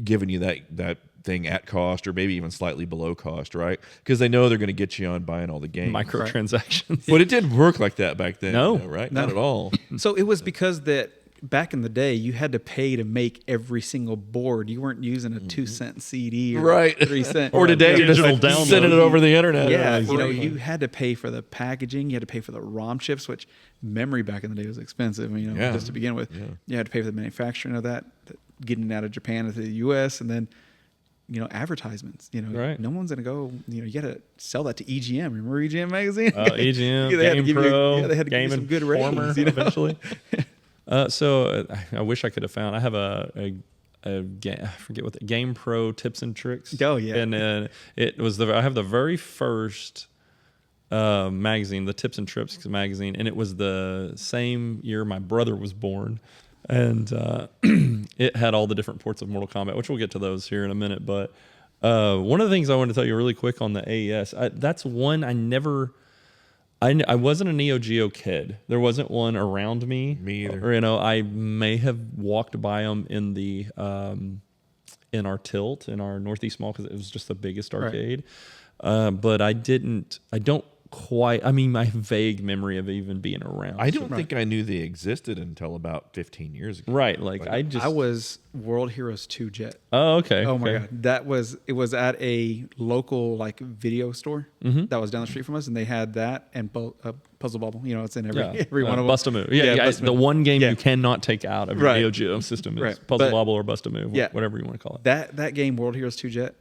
giving you that thing at cost or maybe even slightly below cost, right? Because they know they're going to get you on buying all the games. Microtransactions. But it didn't work like that back then. No. Right? No. Not at all. So it was because that back in the day, you had to pay to make every single board. You weren't using a 2-cent CD or Right. 3-cent. Or today, you're just digital like download. sending it over the internet. Yeah, Right. you had to pay for the packaging. You had to pay for the ROM chips, which memory back in the day was expensive. Just to begin with, you had to pay for the manufacturing of that, getting it out of Japan into the U.S., and then advertisements. Right. No one's gonna go. You got to sell that to EGM. Remember EGM magazine? EGM, They had to Game give you- Pro, they had to give you Game some good Informer ratings, eventually. So I wish I could have found. I have a I forget what the Game Pro tips and tricks. Oh, yeah. And it was I have the very first magazine, the Tips and Trips magazine, and it was the same year my brother was born, and it had all the different ports of Mortal Kombat, which we'll get to those here in a minute. But one of the things I wanted to tell you really quick on the AES, that's one I never. I wasn't a Neo Geo kid. There wasn't one around me. Me either. Or, I may have walked by them in the in our tilt in our Northeast Mall because it was just the biggest arcade. But I don't quite. I mean, my vague memory of even being around. I don't think I knew they existed until about 15 years ago. Right, like I was World Heroes 2 Jet. Oh, okay. Oh my okay. god, it was at a local like video store that was down the street from us, and they had that and Puzzle Bubble. You know, it's in every one of them. Bust a Move. Yeah, Bust a the Move. one game Yeah. you cannot take out of your Right. Neo Geo system is Right. Puzzle But- Bobble or Bust a Move, Yeah. whatever you want to call it. That game, World Heroes 2 Jet,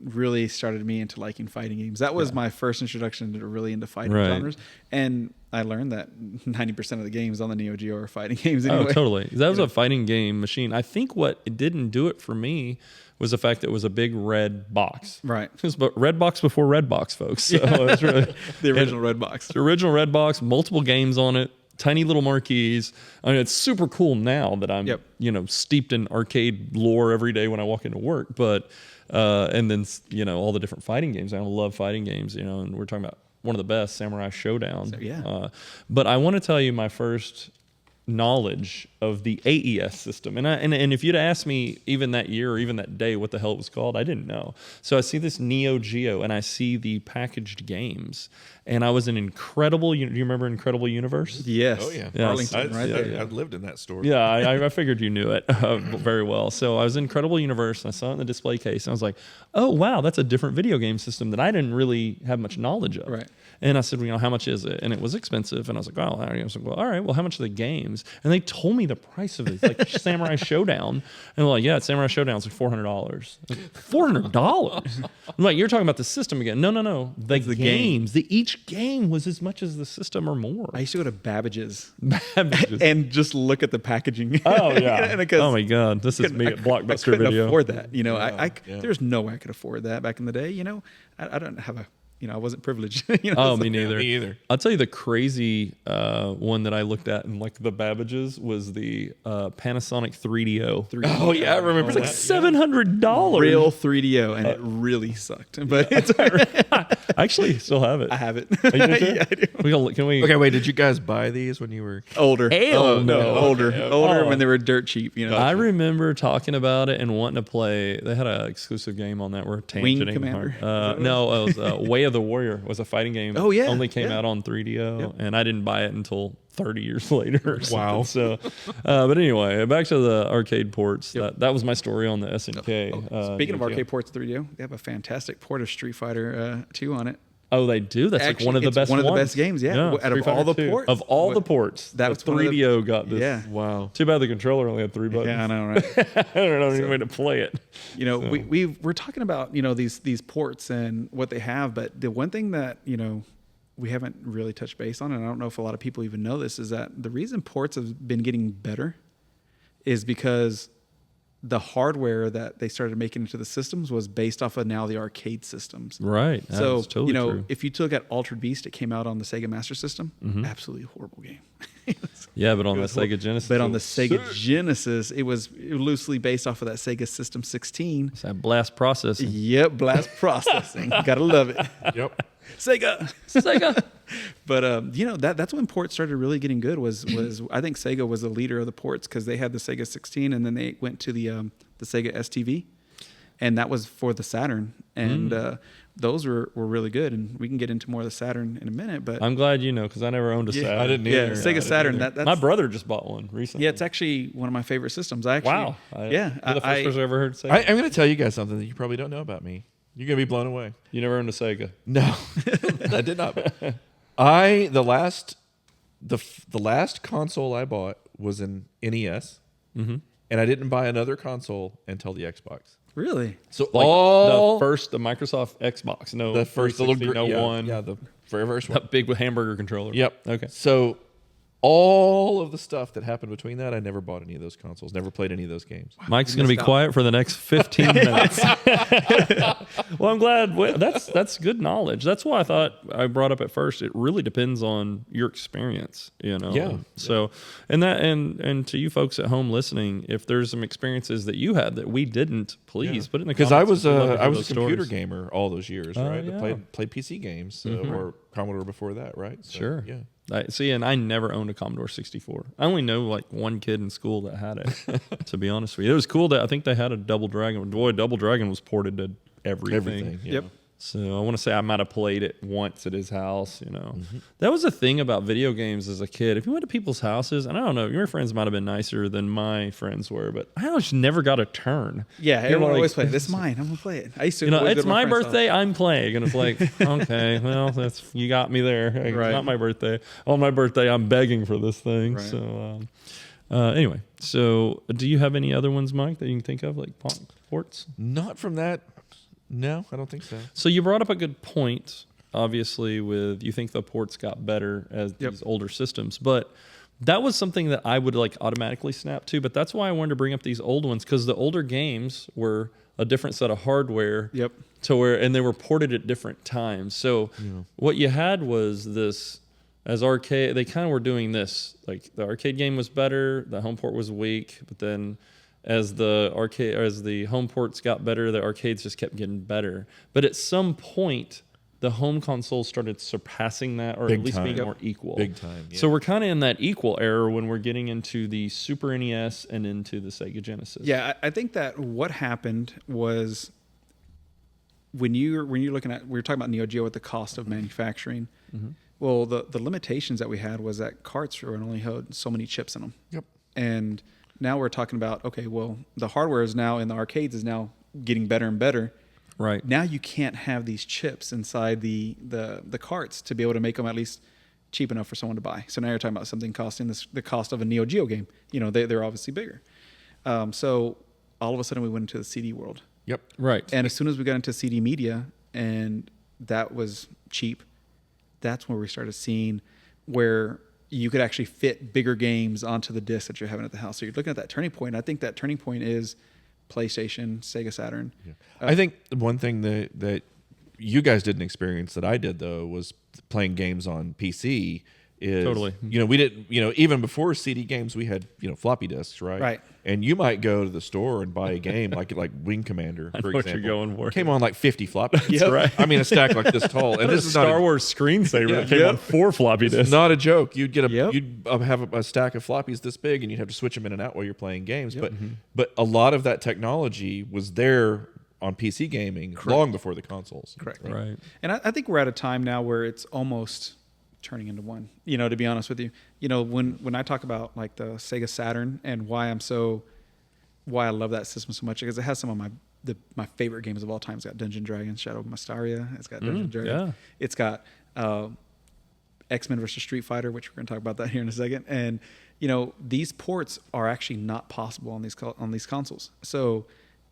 really started me into liking fighting games. That was my first introduction to really into fighting Right. genres, and I learned that 90% of the games on the Neo Geo are fighting games anyway. Oh, totally. That was a fighting game machine. I think what it didn't do it for me was the fact that it was a big red box. Right. It was red box before red box, folks. So it's really The original red box. the original red box, multiple games on it, tiny little marquees. I mean, it's super cool now that I'm, Yep. steeped in arcade lore every day when I walk into work. But and then all the different fighting games. I love fighting games. And we're talking about one of the best, Samurai Showdown. So, yeah. But I want to tell you my first knowledge of the AES system, and if you'd asked me even that year or even that day what the hell it was called, I didn't know. So I see this Neo Geo and I see the packaged games, and I was in Incredible. Do you remember Incredible Universe? Yes. Oh yeah, Yeah, Arlington, right there. I lived in that store. Yeah, I figured you knew it very well. So I was in Incredible Universe, and I saw it in the display case, and I was like, oh, wow, that's a different video game system that I didn't really have much knowledge of. Right. And I said, how much is it? And it was expensive. And I was like, well, all right, well, how much are the games? And they told me the price of it. It's like Samurai Showdown. And they're like, yeah, Samurai Showdown is like $400. $400? I'm like, you're talking about the system again. No. The games. Each game was as much as the system or more. I used to go to Babbage's Babbage's. and just look at the packaging. Oh, yeah. And because Oh, my God. This is me at Blockbuster I couldn't Video. afford that. Yeah. There's no way I could afford that back in the day. I don't have a. I wasn't privileged. Oh, so- me neither. me either. I'll tell you the crazy one that I looked at in like the Babbages was the Panasonic 3DO. Oh yeah, I remember It's like that. $700. Real 3DO, and it really sucked. But it's I actually still have it. I have it. Oh, you do too? Yeah, I do. Can we? Okay, wait. Did you guys buy these when you were? Older. Hell no. Older. Okay. Older Oh. when they were dirt cheap. I remember talking about it and wanting to play. They had an exclusive game on that. We're tangenting Commander? hard. No, it was Way of the Warrior. Was a fighting game. Oh, yeah. Only came Yeah. out on 3DO, and I didn't buy it until 30 years later. Or Wow. something. So, but anyway, back to the arcade ports. That was my story on the SNK. Speaking of arcade ports 3DO, they have a fantastic port of Street Fighter 2 on it. Oh, they do. That's Actually, like one of the it's best. one of the ones. best games, yeah. Out of Street all Fighter the 2. ports. Of all the ports, That the was one of the- 3DO got this. Yeah. Wow. Too bad the controller only had 3 buttons. Yeah, I know, right? I don't know any way to play it. We're talking about these ports and what they have, but the one thing that we haven't really touched base on, and I don't know if a lot of people even know this, is that the reason ports have been getting better is because the hardware that they started making into the systems was based off of now the arcade systems. Right. So That's totally true. if you took at Altered Beast, it came out on the Sega Master System. Absolutely horrible game. Yeah, but on the Sega Genesis. But on the Sega Genesis, it was loosely based off of that Sega System 16. It's that blast processing. Yep, blast processing. Gotta love it. Yep. Sega. But that's when ports started really getting good. Was I think Sega was the leader of the ports because they had the Sega 16, and then they went to the Sega STV, and that was for the Saturn, and those were really good. And we can get into more of the Saturn in a minute. But I'm glad you know because I never owned a Saturn. I didn't yeah, either. Sega Saturn. That's My brother just bought one recently. yeah, it's actually one of my favorite systems. I actually Wow. You're the first person I ever heard say. I'm going to tell you guys something that you probably don't know about me. You're going to be blown away. You never owned a Sega. No, I did not. The last console I bought was an NES, and I didn't buy another console until the Xbox. really. So Like the Microsoft Xbox. No, the first 360, no one. yeah, the very first one. That big hamburger controller. Yep. Okay. So all of the stuff that happened between that, I never bought any of those consoles. Never played any of those games. Mike's going to be quiet for the next 15 minutes. Well, I'm glad. That's good knowledge. That's why I thought I brought up at first. It really depends on your experience, Yeah. So, and to you folks at home listening, if there's some experiences that you had that we didn't, please put it in the Because comments. I We'd love to was hear a those computer stories. gamer all those years, right? yeah. I played PC games or Commodore before that, right? So, Sure. Yeah. And I never owned a Commodore 64. I only know like one kid in school that had it, to be honest with you. It was cool that I think they had a Double Dragon. Boy, Double Dragon was ported to everything. Yeah. Yep. So I want to say I might have played it once at his house. That was the thing about video games as a kid. If you went to people's houses, and I don't know, your friends might have been nicer than my friends were, but I just never got a turn. Yeah, everyone always played. This is mine. I'm gonna play it. I used to. Always It's go to my friend's birthday. I'm playing, and it's like, okay, well, you got me there. It's Right. not my birthday. On my birthday, I'm begging for this thing. Right. So anyway, so do you have any other ones, Mike, that you can think of, like ports? Not from that. No, I don't think so. So you brought up a good point, obviously, with you think the ports got better as these older systems, but that was something that I would like automatically snap to. But that's why I wanted to bring up these old ones, because the older games were a different set of hardware. Yep. And they were ported at different times. So what you had was this as arcade. They kind of were doing this, like the arcade game was better, the home port was weak, but then as the home ports got better, the arcades just kept getting better. But at some point, the home consoles started surpassing that, or Big at least time. being more equal. Big time. Yeah. So we're kind of in that equal era when we're getting into the Super NES and into the Sega Genesis. Yeah, I think that what happened was when you're looking at, we were talking about Neo Geo with the cost of manufacturing. Mm-hmm. Well, the limitations that we had was that carts only had so many chips in them. Yep. And now we're talking about, okay, well, the hardware is now in the arcades is now getting better and better. Right. Now you can't have these chips inside the carts to be able to make them at least cheap enough for someone to buy. So now you're talking about something costing the cost of a Neo Geo game. They're obviously bigger. So all of a sudden we went into the CD world. Yep. Right. And as soon as we got into CD media and that was cheap, that's where we started seeing where you could actually fit bigger games onto the disc that you're having at the house. So you're looking at that turning point. I think that turning point is PlayStation, Sega Saturn. Yeah. I think one thing that you guys didn't experience that I did, though, was playing games on PC. Totally. We didn't, even before CD games, we had, floppy disks, right? Right. And you might go to the store and buy a game like Wing Commander, for know what example. you're going for. Came on like 50 floppy disks. That's right. I mean, a stack like this tall. And this is Star not Wars screensaver Yeah. that came Yep. on 4 floppy disks. not a joke. You'd get Yep. you'd have a stack of floppies this big, and you'd have to switch them in and out while you're playing games. But a lot of that technology was there on PC gaming long before the consoles. Correct. Right. And I think we're at a time now where it's almost turning into one, to be honest with you. When I talk about like the Sega Saturn and why I love that system so much, because it has some of my favorite games of all time. It's got Dungeon Dragons, Shadow of Mysteria. It's got Dungeon Dragons. yeah. It's got X-Men versus Street Fighter, which we're going to talk about that here in a second. And these ports are actually not possible on these consoles. So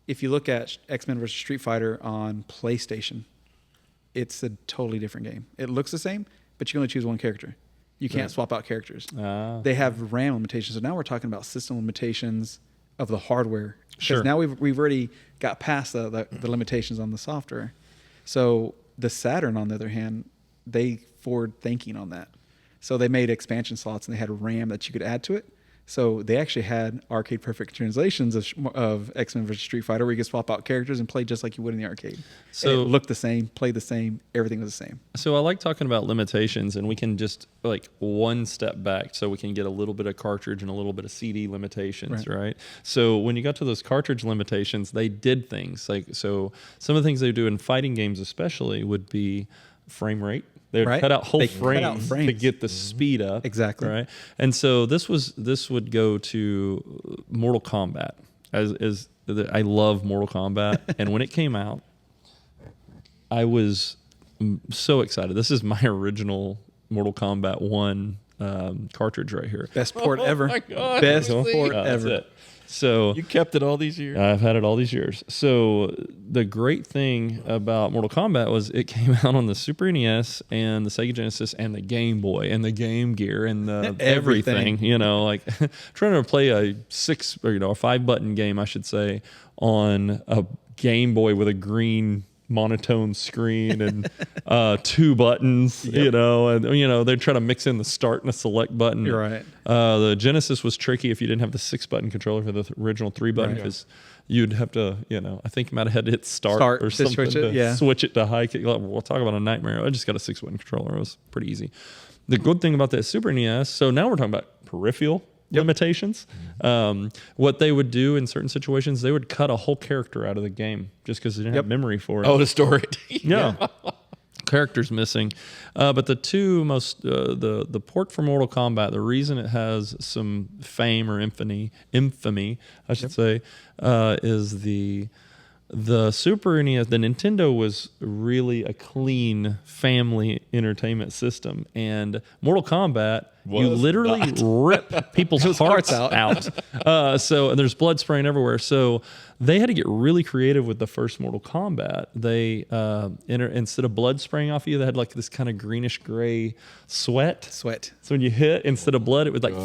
if you look at X-Men versus Street Fighter on PlayStation, it's a totally different game. It looks the same, but you can only choose one character. You can't swap out characters. They have RAM limitations. So now we're talking about system limitations of the hardware. Because Sure. now we've already got past the limitations on the software. So the Saturn, on the other hand, they forward thinking on that. So they made expansion slots and they had RAM that you could add to it. So they actually had arcade perfect translations of X-Men vs. Street Fighter where you could swap out characters and play just like you would in the arcade. So and it looked the same, played the same, everything was the same. So I like talking about limitations, and we can just like one step back so we can get a little bit of cartridge and a little bit of CD limitations, right? So when you got to those cartridge limitations, they did things like, so some of the things they do in fighting games especially would be frame rate. They would cut out whole frames to get the speed up. Exactly. Right. And so this would go to Mortal Kombat. I love Mortal Kombat, and when it came out, I was so excited. This is my original Mortal Kombat 1 cartridge right here. Best port ever. my God, Best really? port That's ever. it. So You kept it all these years? I've had it all these years. So the great thing about Mortal Kombat was it came out on the Super NES and the Sega Genesis and the Game Boy and the Game Gear and the everything. Like trying to play a 5-button game, I should say, on a Game Boy with a green monotone screen and 2 buttons, and they're trying to mix in the start and the select button. You're right. The Genesis was tricky if you didn't have the 6-button controller for the original 3-button, because you'd have to, I think you might have had to hit start or to something switch it, to switch it to high kick. We'll talk about a nightmare. I just got a 6-button controller. It was pretty easy. The good thing about that Super NES, so now we're talking about peripheral. limitations. What they would do in certain situations, they would cut a whole character out of the game just because they didn't have memory for it. Oh, to store it. Yeah. Characters missing. But the two most, the port for Mortal Kombat, the reason it has some fame or infamy, I should say, is the Super NES, the Nintendo was really a clean family entertainment system. And Mortal Kombat, you literally rip people's hearts out. So and there's blood spraying everywhere. So they had to get really creative with the first Mortal Kombat. They instead of blood spraying off you, they had like this kind of greenish gray sweat. So when you hit, instead of blood, it would like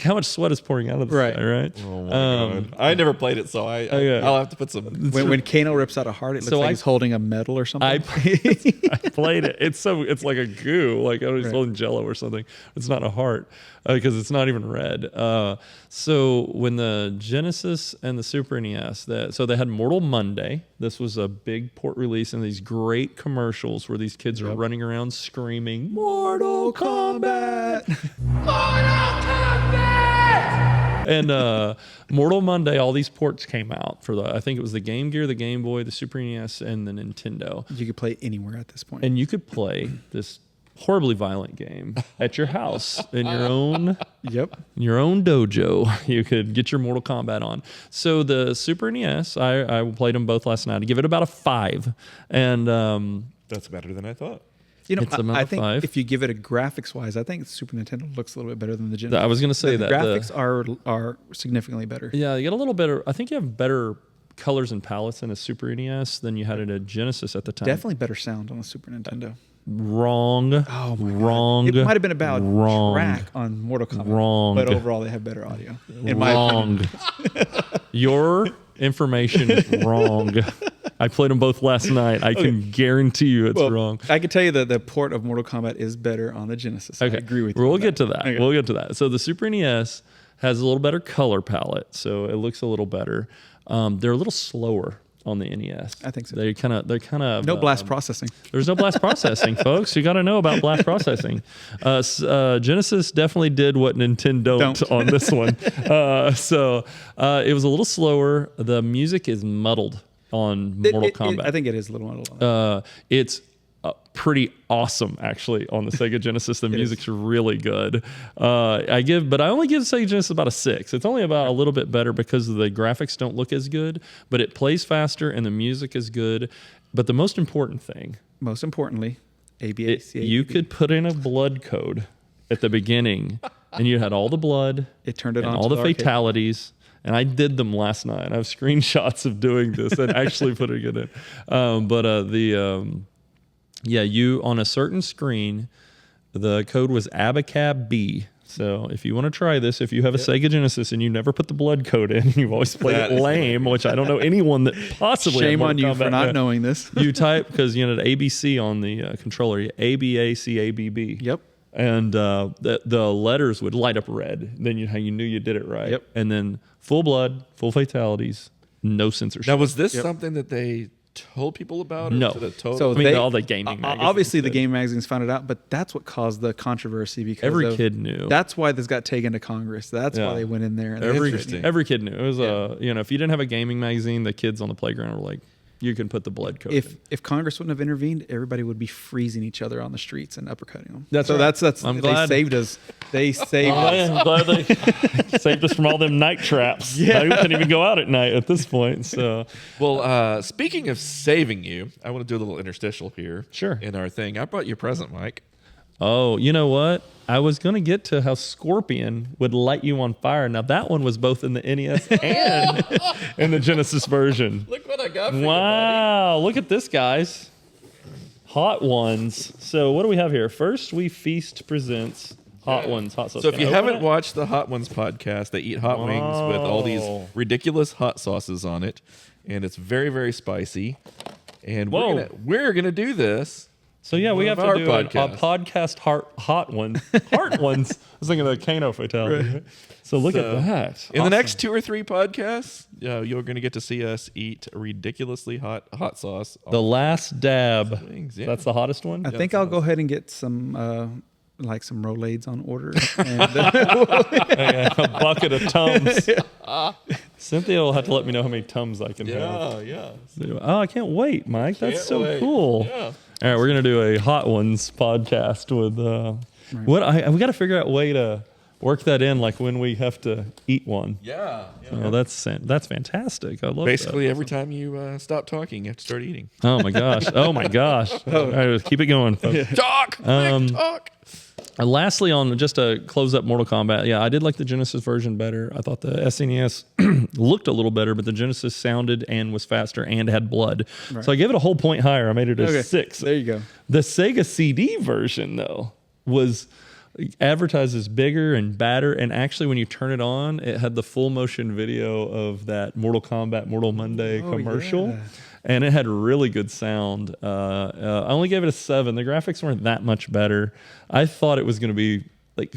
how much sweat is pouring out of the guy, right? Oh my God. I never played it, so I'll have to put some. When Kano rips out a heart, it looks like he's holding a medal or something. I played it. It's like a goo, like I was holding Jello or something. It's not a heart because it's not even red. So when the Genesis and the Super NES, so they had Mortal Monday. This was a big port release and these great commercials where these kids are running around screaming, Mortal Kombat! Mortal Kombat! And Mortal Monday, all these ports came out for I think it was the Game Gear, the Game Boy, the Super NES, and the Nintendo. You could play anywhere at this point. And you could play this horribly violent game at your house in your own dojo. You could get your Mortal Kombat on. So the Super NES, I played them both last night. I give it about a 5, and that's better than I thought. You know, I think 5. if you give it a graphics wise, I think Super Nintendo looks a little bit better than the Genesis. I was going to say the graphics are significantly better. Yeah, you get a little better. I think you have better colors and palettes in a Super NES than you had in a Genesis at the time. Definitely better sound on a Super Nintendo. Wrong. Oh my wrong. God. It might have been about track on Mortal Kombat. Wrong. But overall, they have better audio. In my opinion. Your information is wrong. I played them both last night. I can guarantee you it's wrong. I can tell you that the port of Mortal Kombat is better on the Genesis. Okay. I agree with you. We'll get to that. Okay. We'll get to that. So the Super NES has a little better color palette, so it looks a little better. They're a little slower on the NES. I think so. They're kind of no blast processing. There's no blast processing, folks. You got to know about blast processing. Genesis definitely did what Nintendo don't on this one. So it was a little slower. The music is muddled on Mortal Kombat. I think it is a little muddled. It's pretty awesome actually on the Sega Genesis. The music's really good. But I only give Sega Genesis about a 6. It's only about a little bit better because the graphics don't look as good, but it plays faster and the music is good. But the most importantly, ABAC. You could put in a blood code at the beginning, and you had all the blood. It turned it on all the fatalities. And I did them last night. I have screenshots of doing this and actually putting it in. You on a certain screen, the code was Abacab B. So if you want to try this, if you have a Sega Genesis and you never put the blood code in, you've always played it lame, which I don't know anyone that possibly. Shame on you for not knowing this. You type because you had ABC on the controller, ABACABB. Yep. And the letters would light up red. Then you knew you did it right. Yep. And then full blood, full fatalities, no censorship. Now, was this something that they told people about? Or no. All the gaming magazines. Obviously, the game magazines found it out, but that's what caused the controversy because every kid knew. That's why this got taken to Congress. That's why they went in there. And every kid knew. It was if you didn't have a gaming magazine, the kids on the playground were like, you can put the blood code in. If Congress wouldn't have intervened, everybody would be freezing each other on the streets and uppercutting them. That's I'm glad they saved us. They saved us. I'm glad they saved us from all them night traps. Yeah. We couldn't even go out at night at this point. So, well, speaking of saving you, I want to do a little interstitial here. Sure. In our thing, I brought you a present, Mike. Oh, you know what? I was going to get to how Scorpion would light you on fire. Now, that one was both in the NES and in the Genesis version. Look what I got for Wow. Look at this, guys. Hot Ones. So what do we have here? First, We Feast presents Hot Ones. Hot sauce. So if you haven't watched the Hot Ones podcast, they eat hot wings with all these ridiculous hot sauces on it. And it's very, very spicy. And we're gonna do this. So yeah, we have to do a podcast Hot Ones. Heart Ones. I was thinking of the Kano fatality. Right? So look at that. In the next 2 or 3 podcasts, you're going to get to see us eat ridiculously hot sauce. The last dab. Wings, yeah. That's the hottest one? I think I'll go ahead and get some like some Rolaids on order. And, A bucket of Tums. Cynthia will have to let me know how many Tums I can have. Yeah. Oh, I can't wait, Mike. That's Can't so wait. cool. Yeah. All right, we're gonna do a Hot Ones podcast with we got to figure out a way to work that in, like when we have to eat one. Yeah. Oh, that's fantastic. I love Basically, every time you stop talking, you have to start eating. that. Oh my gosh. Oh my gosh. All right, keep it going, folks. Talk. Talk. And lastly, on just to close up Mortal Kombat, yeah, I did like the Genesis version better. I thought the SNES looked a little better, but the Genesis sounded and was faster and had blood. Right. So I gave it a whole point higher. I made it a 6. there you go. The Sega CD version, though, was advertised as bigger and badder, and actually when you turn it on, it had the full motion video of that Mortal Kombat Mortal Monday commercial. Yeah. And it had really good sound. I only gave it a 7. The graphics weren't that much better. I thought it was going to be like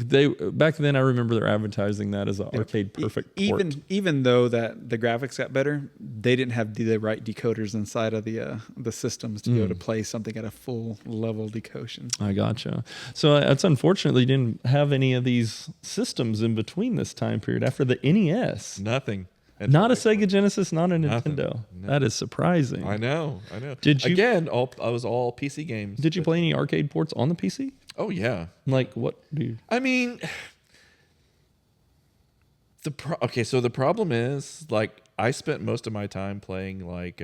back then. I remember they're advertising that as an arcade perfect port. Even though that the graphics got better, they didn't have the right decoders inside of the systems to be able to play something at a full level decoding. I gotcha. So it's unfortunate they didn't have any of these systems in between this time period after the NES. Nothing. Not a Sega Genesis, not a Nothing. Nintendo. No. That is surprising. I know. Did you Again, I was all PC games. Did you play any arcade ports on the PC? Oh, yeah. Like what do you? I mean, so the problem is, like, I spent most of my time playing, like,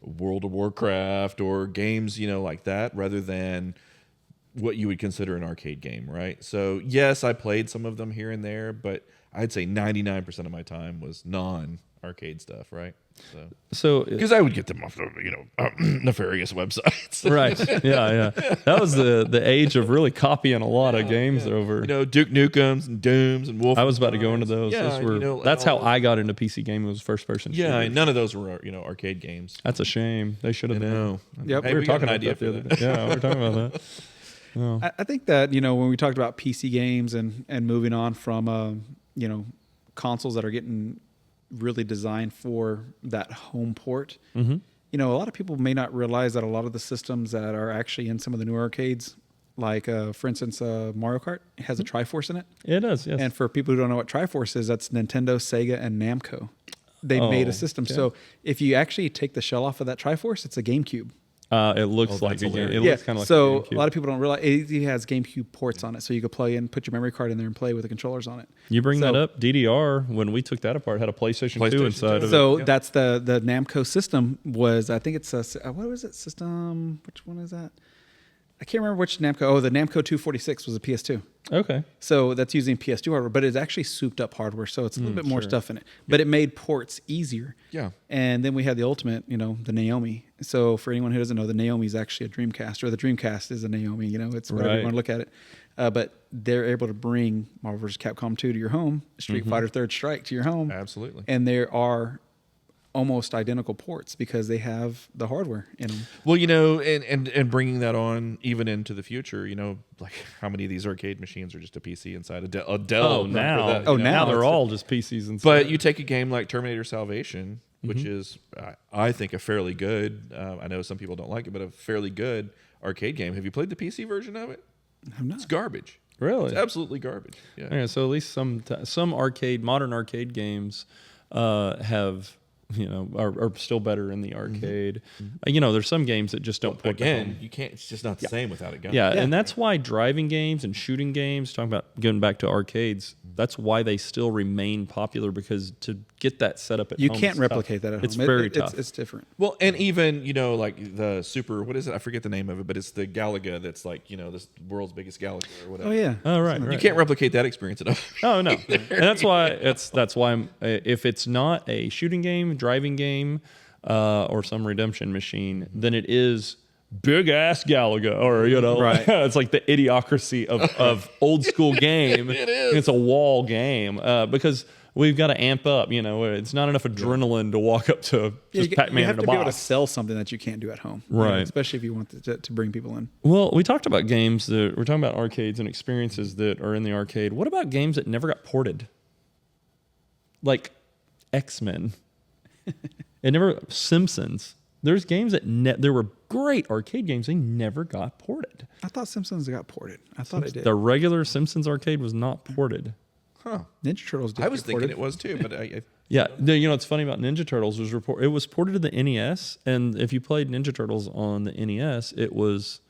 World of Warcraft or games, like that, rather than what you would consider an arcade game, right? So, yes, I played some of them here and there, but I'd say 99% of my time was non-arcade stuff, right? So because I would get them off of, nefarious websites. Right. Yeah. That was the age of really copying a lot of games over. Duke Nukems and Dooms and Wolf. I was about to go into those. Yeah, Those were, that's how I got into PC gaming, was first person. Yeah, shooters. none of those were arcade games. That's a shame. They should have been. No. Yep. Hey, We were got talking an about idea that the for other that. day. Yeah, we were talking about that. Oh. I think that when we talked about PC games and moving on from consoles that are getting really designed for that home port. Mm-hmm. A lot of people may not realize that a lot of the systems that are actually in some of the new arcades, like for instance, Mario Kart has a Triforce in it. It does, yes. And for people who don't know what Triforce is, that's Nintendo, Sega, and Namco. They made a system. okay. So if you actually take the shell off of that Triforce, it's a GameCube. It looks like a game. It looks kind of like so a GameCube. a lot of people don't realize it has GameCube ports on it, so you could play in, put your memory card in there, and play with the controllers on it. You bring that up. DDR, when we took that apart, had a PlayStation 2 inside of it. So that's the Namco system was. I think it's what was it system? Which one is that? I can't remember which Namco. Oh, the Namco 246 was a PS2. Okay. So that's using PS2 hardware, but it's actually souped up hardware, so it's a little bit more stuff in it. But it made ports easier. Yeah. And then we had the ultimate, the Naomi. So for anyone who doesn't know, the Naomi is actually a Dreamcast, or the Dreamcast is a Naomi. It's whatever you want to look at it. But they're able to bring Marvel vs. Capcom 2 to your home, Street Fighter Third Strike to your home. Absolutely. And there are almost identical ports because they have the hardware in them. Well, and bringing that on even into the future, like how many of these arcade machines are just a PC inside a Dell? Now now they're it's all just PCs and stuff. But you take a game like Terminator Salvation, which is, I think, a fairly good, I know some people don't like it, but a fairly good arcade game. Have you played the PC version of it? I'm not. It's garbage. Really? It's absolutely garbage. Yeah. Okay, so at least some modern arcade games have are still better in the arcade. There's some games that just don't port to home. Again, you can't. It's just not the same without a gun. Yeah, and that's why driving games and shooting games, talking about going back to arcades, that's why they still remain popular, because to get that set up at You home can't is replicate tough. that at home. It's very tough. It's different. Well, and even like the super, what is it? I forget the name of it, but it's the Galaga that's like this world's biggest Galaga or whatever. Oh yeah. Oh, right. You can't replicate that experience at all. Oh no, and that's why if it's not a shooting game, driving game, or some redemption machine, then it is big ass Galaga, or Right. it's like the idiocracy of old school game. It is. It's a wall game because we've got to amp up. It's not enough adrenaline to walk up to just Pac-Man you have in a to be able to box. sell something that you can't do at home, Right. Especially if you want to bring people in. Well, we talked about games that we're talking about arcades and experiences that are in the arcade. What about games that never got ported? Like X-Men. Simpsons. There's games that there were great arcade games. They never got ported. I thought Simpsons got ported. I thought it did. The regular Simpsons arcade was not ported. Huh. Ninja Turtles did. I was get thinking ported. it was too, but Yeah, what's funny about Ninja Turtles was it was ported to the NES, and if you played Ninja Turtles on the NES, it was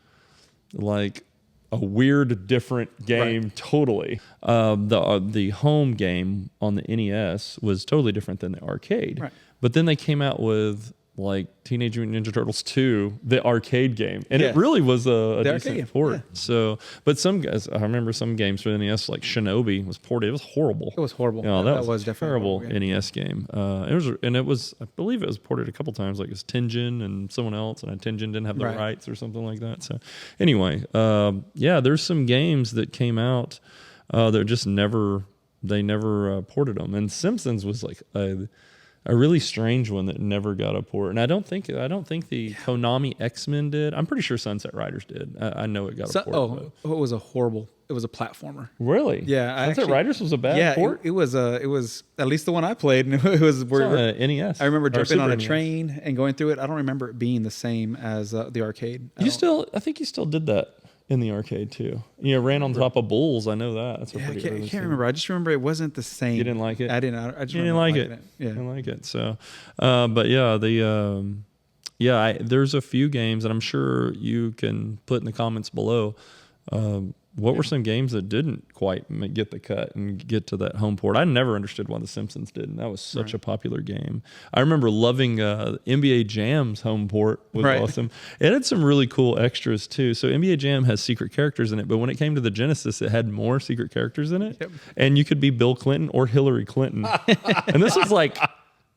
like a weird, different game totally. The home game on the NES was totally different than the arcade. Right. But then they came out with like Teenage Mutant Ninja Turtles 2, the arcade game, and Yeah. it really was a The arcade decent game, port. yeah. So, but some guys, I remember some games for the NES, like Shinobi, was ported. It was horrible. It was horrible. You know, that was definitely a terrible horrible, yeah. NES game. I believe it was ported a couple times, like it was Tenjin and someone else, and Tenjin didn't have the Right. rights or something like that. So, anyway, there's some games that came out that just never ported them. And Simpsons was like a really strange one that never got a port. And I don't think the Konami X-Men did. I'm pretty sure Sunset Riders did. I know it got a port. It was a horrible. It was a platformer. Really? Yeah, Sunset Riders was a bad port. It was at least the one I played, and it was It's on NES. I remember or jumping on Super a NES. train and going through it. I don't remember it being the same as the arcade. I think you still did that in the arcade too. You ran on top of bulls. I know that. That's a I pretty can't, early I can't thing. remember. I just remember it wasn't the same. You didn't like it? I didn't. I just You didn't remember like liking it. Yeah. I didn't like it. So, but yeah, there's a few games, and I'm sure you can put in the comments below. What were some games that didn't quite get the cut and get to that home port? I never understood why The Simpsons didn't. That was such a popular game. I remember loving NBA Jam's home port was awesome. It had some really cool extras too. So NBA Jam has secret characters in it, but when it came to the Genesis, it had more secret characters in it. Yep. And you could be Bill Clinton or Hillary Clinton. And this was like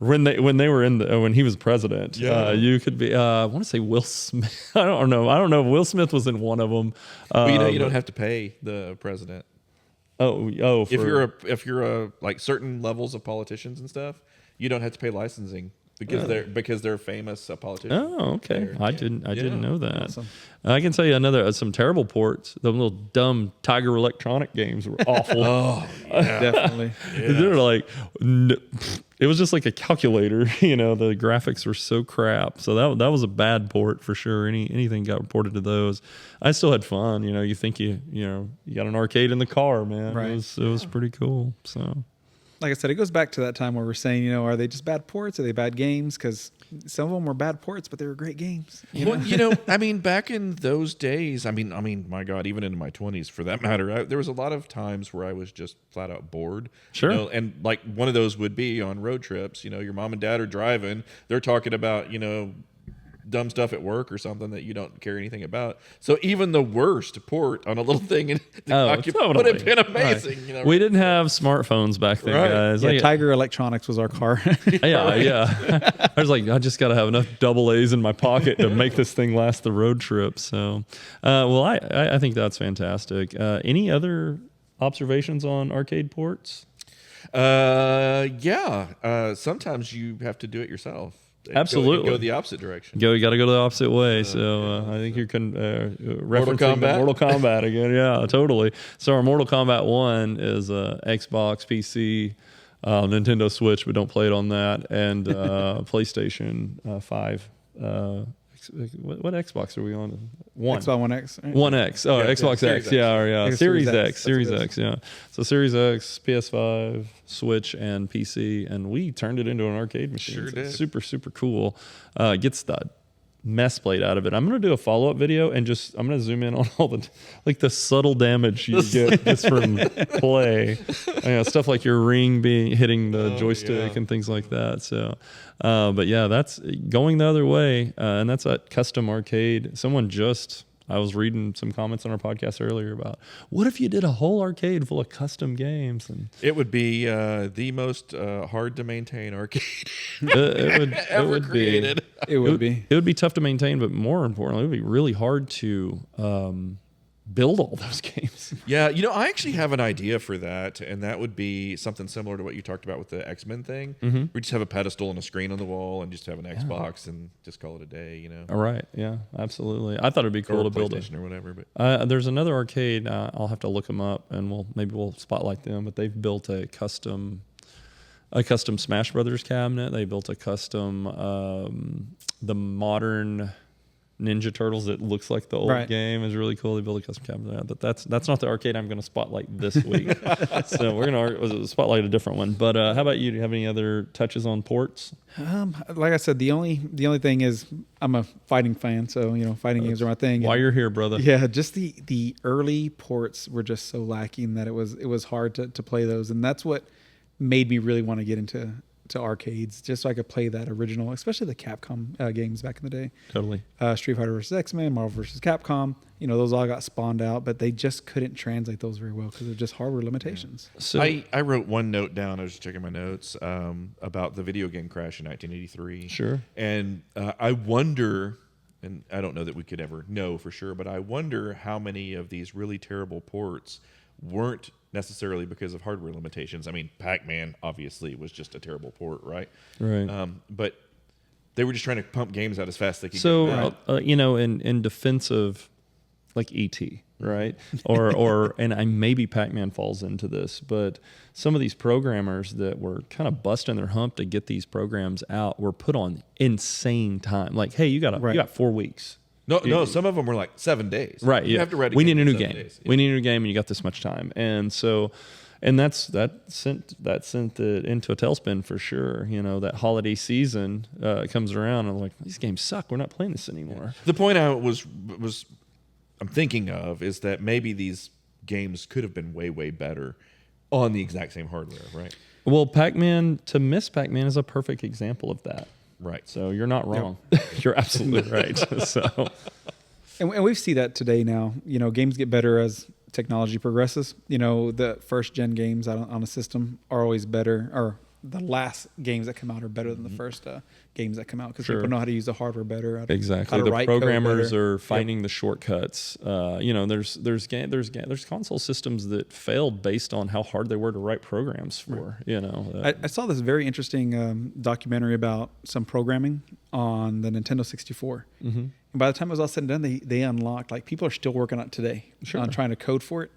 when they were when he was president. You could be I want to say Will Smith. I don't know if Will Smith was in one of them. Well, you don't have to pay the president. If you're a like certain levels of politicians and stuff, you don't have to pay licensing because they're famous politicians. Oh, okay. I didn't know that. Awesome. I can tell you some terrible ports. The little dumb Tiger Electronic games were awful. Definitely. They're like, it was just like a calculator. The graphics were so crap. So that was a bad port for sure. Anything got reported to those. I still had fun. You think you got an arcade in the car, man. Right. It was pretty cool. So. Like I said, it goes back to that time where we're saying, are they just bad ports? Are they bad games? Because some of them were bad ports, but they were great games. Well, I mean, back in those days, I mean, my God, even into my 20s, for that matter, there was a lot of times where I was just flat out bored. Sure. And like one of those would be on road trips. Your mom and dad are driving. They're talking about, dumb stuff at work or something that you don't care anything about. So even the worst port on a little thing would have been amazing. Right. We didn't have smartphones back then, guys. Yeah, Tiger Electronics was our car. Yeah. I was like, I just got to have enough double A's in my pocket to make this thing last the road trip. So, I think that's fantastic. Any other observations on arcade ports? Sometimes you have to do it yourself. Absolutely. Go the opposite direction. You got to go the opposite way. So I think you're referencing Kombat? Mortal Kombat again. Yeah, totally. So our Mortal Kombat 1 is Xbox, PC, Nintendo Switch, but don't play it on that, and PlayStation 5. What Xbox are we on? Xbox One X. Right? One X. Oh, Xbox Series X. X. Yeah, Series X. Series That's X. Yeah. So Series X, PS5, Switch, and PC, and we turned it into an arcade machine. Sure It's did. super, super cool. Gets the mess played out of it. I'm going to do a follow-up video and I'm going to zoom in on all the subtle damage you get just from play. Stuff like your ring hitting the joystick and things like that. So, but yeah, that's going the other way. And that's at Custom Arcade. I was reading some comments on our podcast earlier about what if you did a whole arcade full of custom games? And It would be the most hard to maintain arcade it would created. It would be. It would be tough to maintain, but more importantly, it would be really hard to build all those games. Yeah, I actually have an idea for that, and that would be something similar to what you talked about with the X-Men thing. Mm-hmm. We just have a pedestal and a screen on the wall and just have an Xbox and just call it a day, All right. Yeah, absolutely. I thought it'd be cool or to build PlayStation or whatever. But there's another arcade. I'll have to look them up, and we'll spotlight them. But they've built a custom a custom Smash Brothers cabinet. They built a custom the modern Ninja Turtles that looks like the old game is really cool. They built a custom cabinet, but that's not the arcade I'm going to spotlight this week. So we're going to spotlight a different one. But how about you? Do you have any other touches on ports? Like I said, the only thing is I'm a fighting fan, so fighting games are my thing. Why you're here, brother? Yeah, just the early ports were just so lacking that it was hard to play those, and that's what made me really want to get into arcades, just so I could play that original, especially the Capcom games back in the day. Totally. Street Fighter vs. X-Men, Marvel vs. Capcom, those all got spawned out, but they just couldn't translate those very well because of just hardware limitations. Yeah. So I wrote one note down. I was just checking my notes about the video game crash in 1983. Sure. And I wonder, and I don't know that we could ever know for sure, but I wonder how many of these really terrible ports weren't necessarily because of hardware limitations. I mean, Pac-Man obviously was just a terrible port, right? Right. But they were just trying to pump games out as fast as they could. So, in defense of like E.T., right? or maybe Pac-Man falls into this, but some of these programmers that were kind of busting their hump to get these programs out were put on insane time. Like, hey, you got 4 weeks. No, some of them were like 7 days. Right. You have to write. We need a new game. Days. We need a new game, and you got this much time. And so, that sent it into a tailspin for sure. That holiday season comes around, and I'm like, these games suck. We're not playing this anymore. The point I was I'm thinking of is that maybe these games could have been way, way better on the exact same hardware, right? Well, Pac-Man is a perfect example of that. Right. So you're not wrong. Yep. You're absolutely right. So, and we see that today now. Games get better as technology progresses. The first gen games on a system are always better, or the last games that come out are better than the first games that come out because people know how to use the hardware better. Exactly. The programmers are finding the shortcuts. There's console systems that failed based on how hard they were to write programs for. Right. I saw this very interesting documentary about some programming on the Nintendo 64. Mm-hmm. And by the time it was all said and done, they unlocked, like, people are still working on it today on trying to code for it.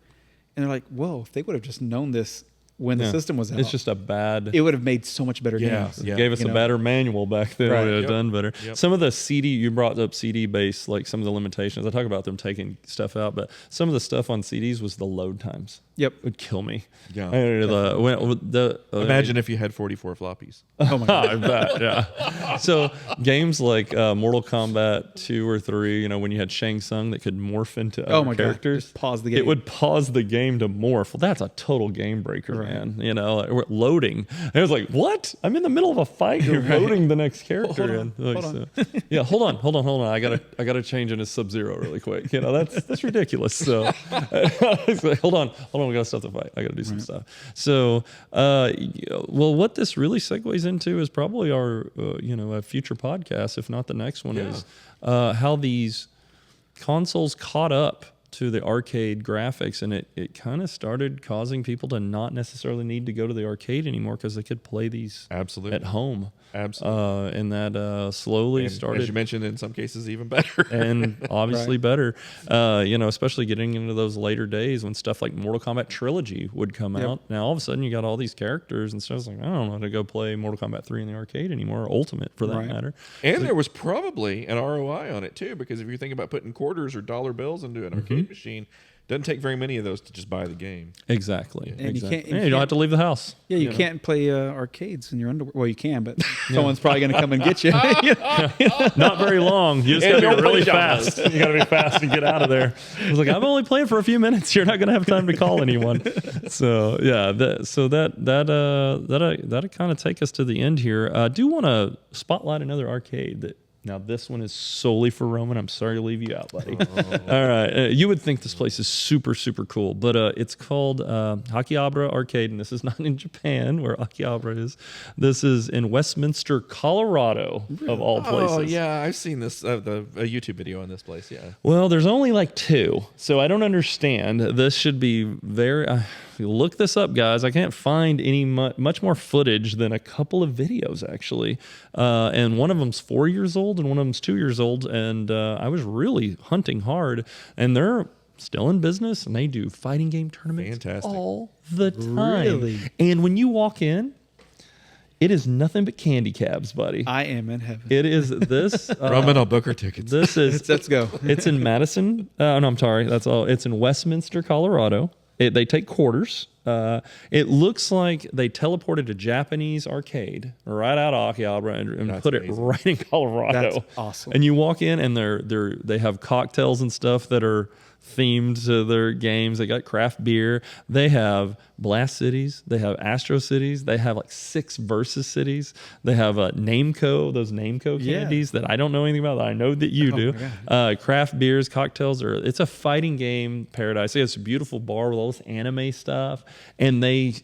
And they're like, whoa, if they would have just known this when the system was out. It's just it would have made so much better games. Yeah. Gave us a better manual back then. Right. We would have done better. Yep. Some of the you brought up CD based, like some of the limitations. I talk about them taking stuff out, but some of the stuff on CDs was the load times. Yep. It would kill me. Yeah. Imagine if you had 44 floppies. Oh my God. I bet, yeah. So games like Mortal Kombat 2 or 3, when you had Shang Tsung that could morph into other characters. Just pause the game. It would pause the game to morph. Well, that's a total game breaker, man. We're loading. And it was like, what? I'm in the middle of a fight. You're loading the next character in. Hold on. Yeah, hold on. I gotta change into Sub-Zero really quick. That's ridiculous. So it's like, hold on. We got stuff to fight. I gotta do some stuff. So, what this really segues into is probably our, a future podcast, if not the next one, is how these consoles caught up to the arcade graphics, and it kind of started causing people to not necessarily need to go to the arcade anymore because they could play these at home. Absolutely. And that slowly started, as you mentioned, in some cases even better. And obviously better, especially getting into those later days when stuff like Mortal Kombat Trilogy would come out. Now all of a sudden you got all these characters and stuff. It's like, I don't know how to go play Mortal Kombat 3 in the arcade anymore, or Ultimate for that matter. And there was probably an ROI on it too, because if you think about putting quarters or dollar bills into an arcade machine, doesn't take very many of those to just buy the game. Exactly. And exactly. You don't have to leave the house. Yeah, you can't play arcades in your underwear. Well, you can, but someone's probably going to come and get you. Not very long. You just got to be really fast. You got to be fast and get out of there. I was like, I'm only playing for a few minutes. You're not going to have time to call anyone. So yeah, that kind of take us to the end here. I do want to spotlight another arcade that. Now, this one is solely for Roman. I'm sorry to leave you out, buddy. All right. You would think this place is super, super cool, but it's called Akihabara Arcade, and this is not in Japan, where Akihabara is. This is in Westminster, Colorado, of all places. Oh, yeah. I've seen this, a YouTube video on this place, yeah. Well, there's only like 2, so I don't understand. This should be very... look this up, guys. I can't find any much more footage than a couple of videos, actually. And one of them's 4 years old and one of them's 2 years old. And I was really hunting hard. And they're still in business, and they do fighting game tournaments all the time. Really? And when you walk in, It is nothing but candy cabs, buddy. I am in heaven. It is this. Roman, I'll book our tickets. This is. Let's go. It's in Madison. No, I'm sorry. That's all. It's in Westminster, Colorado. They take quarters. It looks like they teleported a Japanese arcade right out of Akihabara and put amazing. it right in Colorado. That's awesome. And you walk in and they have cocktails and stuff that are themed to their games. They got craft beer. They have Blast Cities. They have Astro Cities. They have like 6 Versus Cities. They have Nameco, those Nameco candies that I don't know anything about. That I know that you do. Craft beers, cocktails. It's a fighting game paradise. It's a beautiful bar with all this anime stuff. And they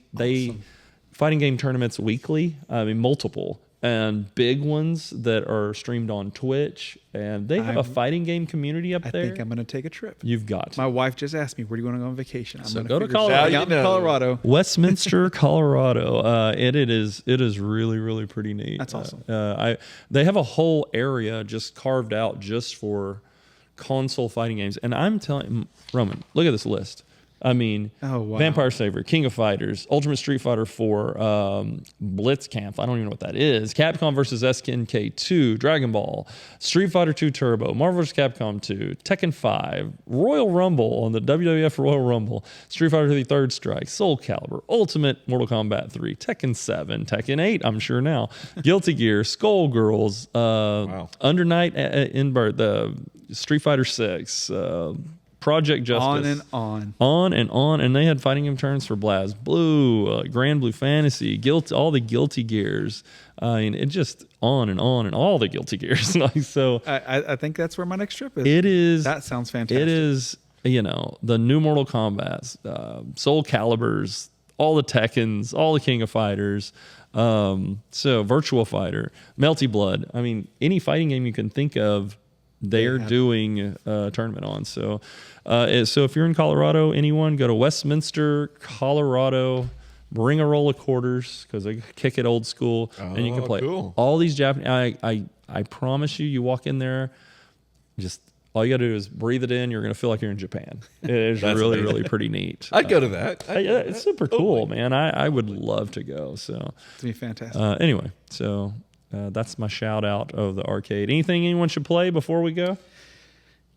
fighting game tournaments weekly. I mean, multiple. And big ones that are streamed on Twitch, and they have a fighting game community up there. I think I'm going to take a trip. You've got to. My wife just asked me, where do you want to go on vacation? So go to Colorado. Colorado. Westminster, Colorado. It is really, really pretty neat. That's awesome. They have a whole area just carved out just for console fighting games. And I'm telling Roman, look at this list. I mean, oh, wow. Vampire Saver, King of Fighters, Ultimate Street Fighter 4, Blitz Camp, I don't even know what that is, Capcom vs. SNK 2, Dragon Ball, Street Fighter 2 Turbo, Marvel vs. Capcom 2, Tekken 5, Royal Rumble on the WWF Royal Rumble, Street Fighter 3 Third Strike, Soul Calibur, Ultimate Mortal Kombat 3, Tekken 7, Tekken 8, I'm sure now, Guilty Gear, Skullgirls, Under Night in Birth, the Street Fighter 6, Project Justice. On and on. On and on. And they had fighting game turns for Blast Blue, Grand Blue Fantasy, all the Guilty Gears. I mean, it just on and all the Guilty Gears. So I think that's where my next trip is. It is. That sounds fantastic. It is, the new Mortal Kombats, Soul Caliburs, all the Tekkens, all the King of Fighters. So Virtual Fighter, Melty Blood. I mean, any fighting game you can think of, they're doing a tournament on. So if you're in Colorado, anyone, go to Westminster, Colorado, bring a roll of quarters because they kick it old school, and you can play all these Japanese. I promise you walk in there, just all you got to do is breathe it in. You're going to feel like you're in Japan. It's really, really pretty neat. I'd go to that. It's super cool, man. I would love to go. So it's going to be fantastic. Anyway, so... that's my shout out of the arcade. Anything anyone should play before we go?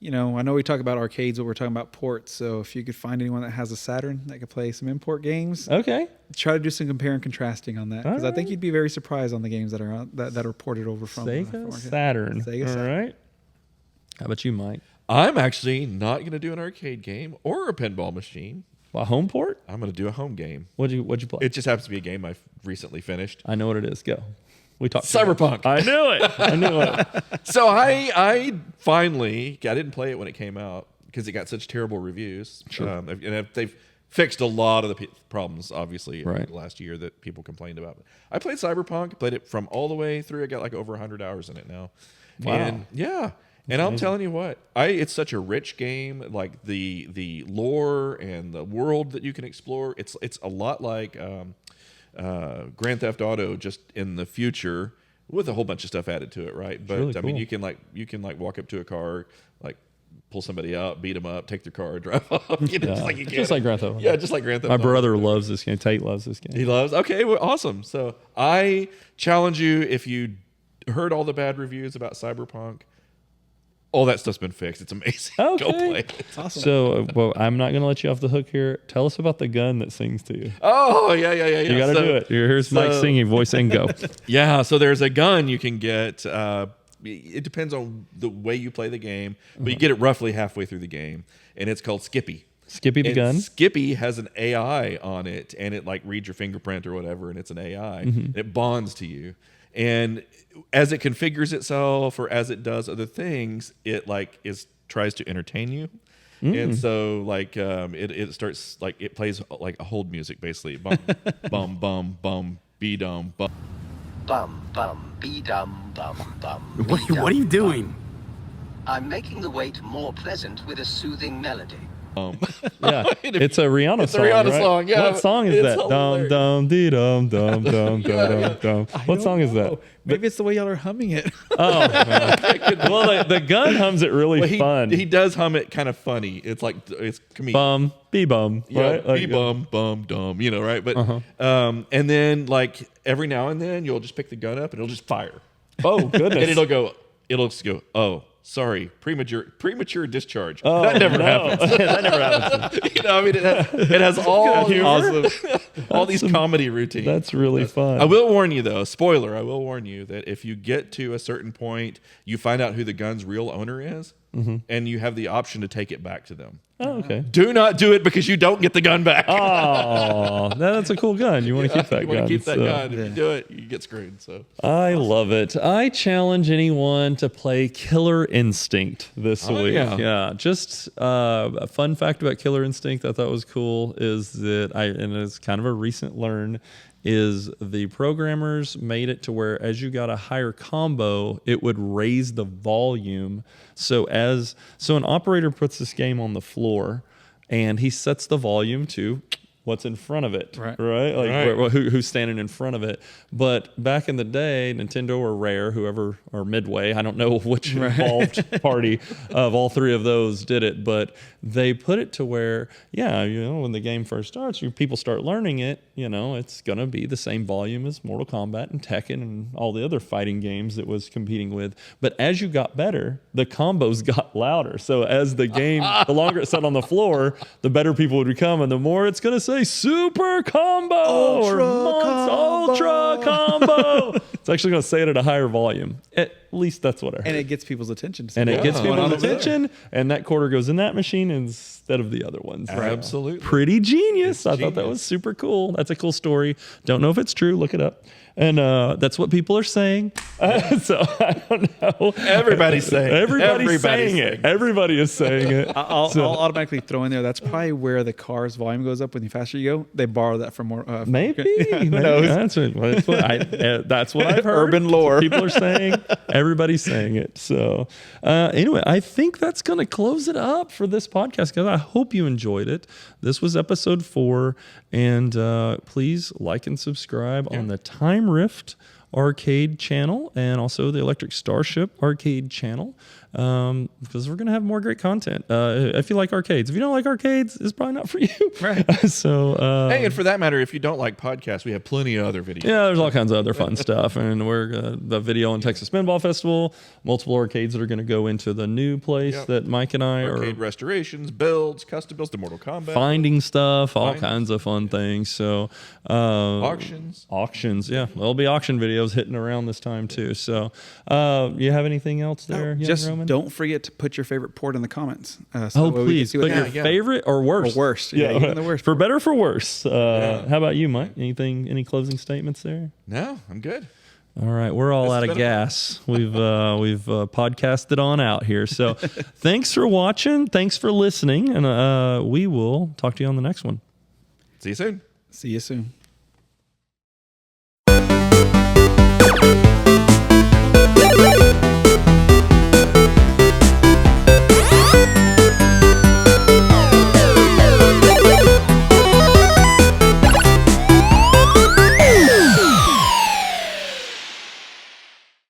I know we talk about arcades, but we're talking about ports. So if you could find anyone that has a Saturn that could play some import games, okay, try to do some compare and contrasting on that, because I think you'd be very surprised on the games that are that are ported over from Sega Saturn. Sega All Saturn. right. How about you, Mike? I'm actually not going to do an arcade game or a pinball machine. A home port? I'm going to do a home game. What'd you play? It just happens to be a game I've recently finished. I know what it is. Go. We talked Cyberpunk. I knew it. So I finally, I didn't play it when it came out because it got such terrible reviews. Sure. And they've fixed a lot of the problems, obviously, right. last year that people complained about. I played Cyberpunk, played it from all the way through. I got like over 100 hours in it now. Wow. And yeah. And I'm telling you what, it's such a rich game. Like the lore and the world that you can explore. It's a lot like Grand Theft Auto, just in the future with a whole bunch of stuff added to it, right? But really I cool. mean, you can walk up to a car, like pull somebody out, beat them up, take their car, drive off. Just like Grand Theft Auto. Yeah, just like Grand Theft My Auto. brother loves this game. Tate loves this game. He loves. Okay, well, awesome. So I challenge you, if you heard all the bad reviews about Cyberpunk, all that stuff's been fixed. It's amazing. Okay. Go play it. It's awesome. So, I'm not going to let you off the hook here. Tell us about the gun that sings to you. Oh, yeah. You got to do it. Here's Mike singing, voice and go. Yeah, so there's a gun you can get. It depends on the way you play the game, but you get it roughly halfway through the game, and it's called Skippy. Skippy the gun? Skippy has an AI on it, and it like reads your fingerprint or whatever, and it's an AI. And it bonds to you. And as it configures itself or as it does other things, it like tries to entertain you. And so like it starts like it plays like a hold music basically. Bum bum bum bum be dum bum. Bum bum be dum bum bum. What are you doing? I'm making the wait more pleasant with a soothing melody. Yeah, it's a Rihanna It's a song. Rihanna right? song, yeah. What song is It's that? Dum hilarious. dum dee dum dum dum dum dum. What song is that? Maybe it's the way y'all are humming it. Oh, well, the gun hums it really Well, fun. he does hum it kind of funny. It's like it's comedic. Bum, be bum, Yeah, right? Like, be bum, bum, dumb, right? But Uh-huh. and then like every now and then you'll just pick the gun up and it'll just fire, oh goodness! and it'll just go, oh, sorry, premature discharge. Oh, that never no. happens. That never happens. I mean, it has all these comedy routines. That's really fun. I will warn you though, spoiler, I will warn you that if you get to a certain point, you find out who the gun's real owner is, and you have the option to take it back to them. Oh, okay. Do not do it because you don't get the gun back. Oh, that's a cool gun. You want to keep that you gun. want to keep that so. gun. If you do it, you get screwed. So I love it. I challenge anyone to play Killer Instinct this week. yeah. Just a fun fact about Killer Instinct I thought was cool is that and it's kind of a recent learn, is the programmers made it to where as you got a higher combo, it would raise the volume. So an operator puts this game on the floor and he sets the volume to what's in front of it, right? Like Right. Who's standing in front of it. But back in the day, Nintendo or Rare, whoever, or Midway, I don't know which involved party of all three of those did it, but they put it to where, when the game first starts, people start learning it, it's going to be the same volume as Mortal Kombat and Tekken and all the other fighting games it was competing with. But as you got better, the combos got louder. So as the game, the longer it sat on the floor, the better people would become, and the more it's going to say super combo ultra combo. It's actually going to say it at a higher volume. At least that's what I heard. And it gets people's attention. And it gets people's on attention, and that quarter goes in that machine instead of the other ones. Absolutely. Pretty genius. I thought that genius. was super cool. That's a cool story. Don't know if it's true. Look it up. And that's what people are saying. So I don't know. Everybody's saying. Everybody's saying it. Everybody is saying it. I'll automatically throw in there. That's probably where the car's volume goes up when the faster you go. They borrow that from more. Maybe. Who knows? That's what I've heard. Urban lore. That's what people are saying. Everybody's saying it. So anyway, I think that's going to close it up for this podcast, guys. I hope you enjoyed it. This was episode 4. And please like and subscribe on the Time Rift arcade channel and also the Electric Starship arcade channel, because we're going to have more great content. If you like arcades, if you don't like arcades, it's probably not for you. Right. So, Hey, and for that matter, if you don't like podcasts, we have plenty of other videos. yeah, there's all kinds of other fun stuff. And we're the video on Texas Pinball Festival, multiple arcades that are going to go into the new place that Mike and I Arcade are restorations, builds, custom builds to Mortal Kombat. finding stuff, all kinds of fun things. So, auctions. Yeah. There'll be auction videos hitting around this time too. So, you have anything else there? young Just Roman? don't forget to put your favorite port in the comments. So that way we can Please see what put your they- favorite or worst. Or worst. Yeah, even the worst For better or for worse. How about you, Mike? Any closing statements there? No, I'm good. All right, we're all This out has of been a- gas. We've podcasted on out here. So, thanks for watching. Thanks for listening, and we will talk to you on the next one. See you soon. See you soon.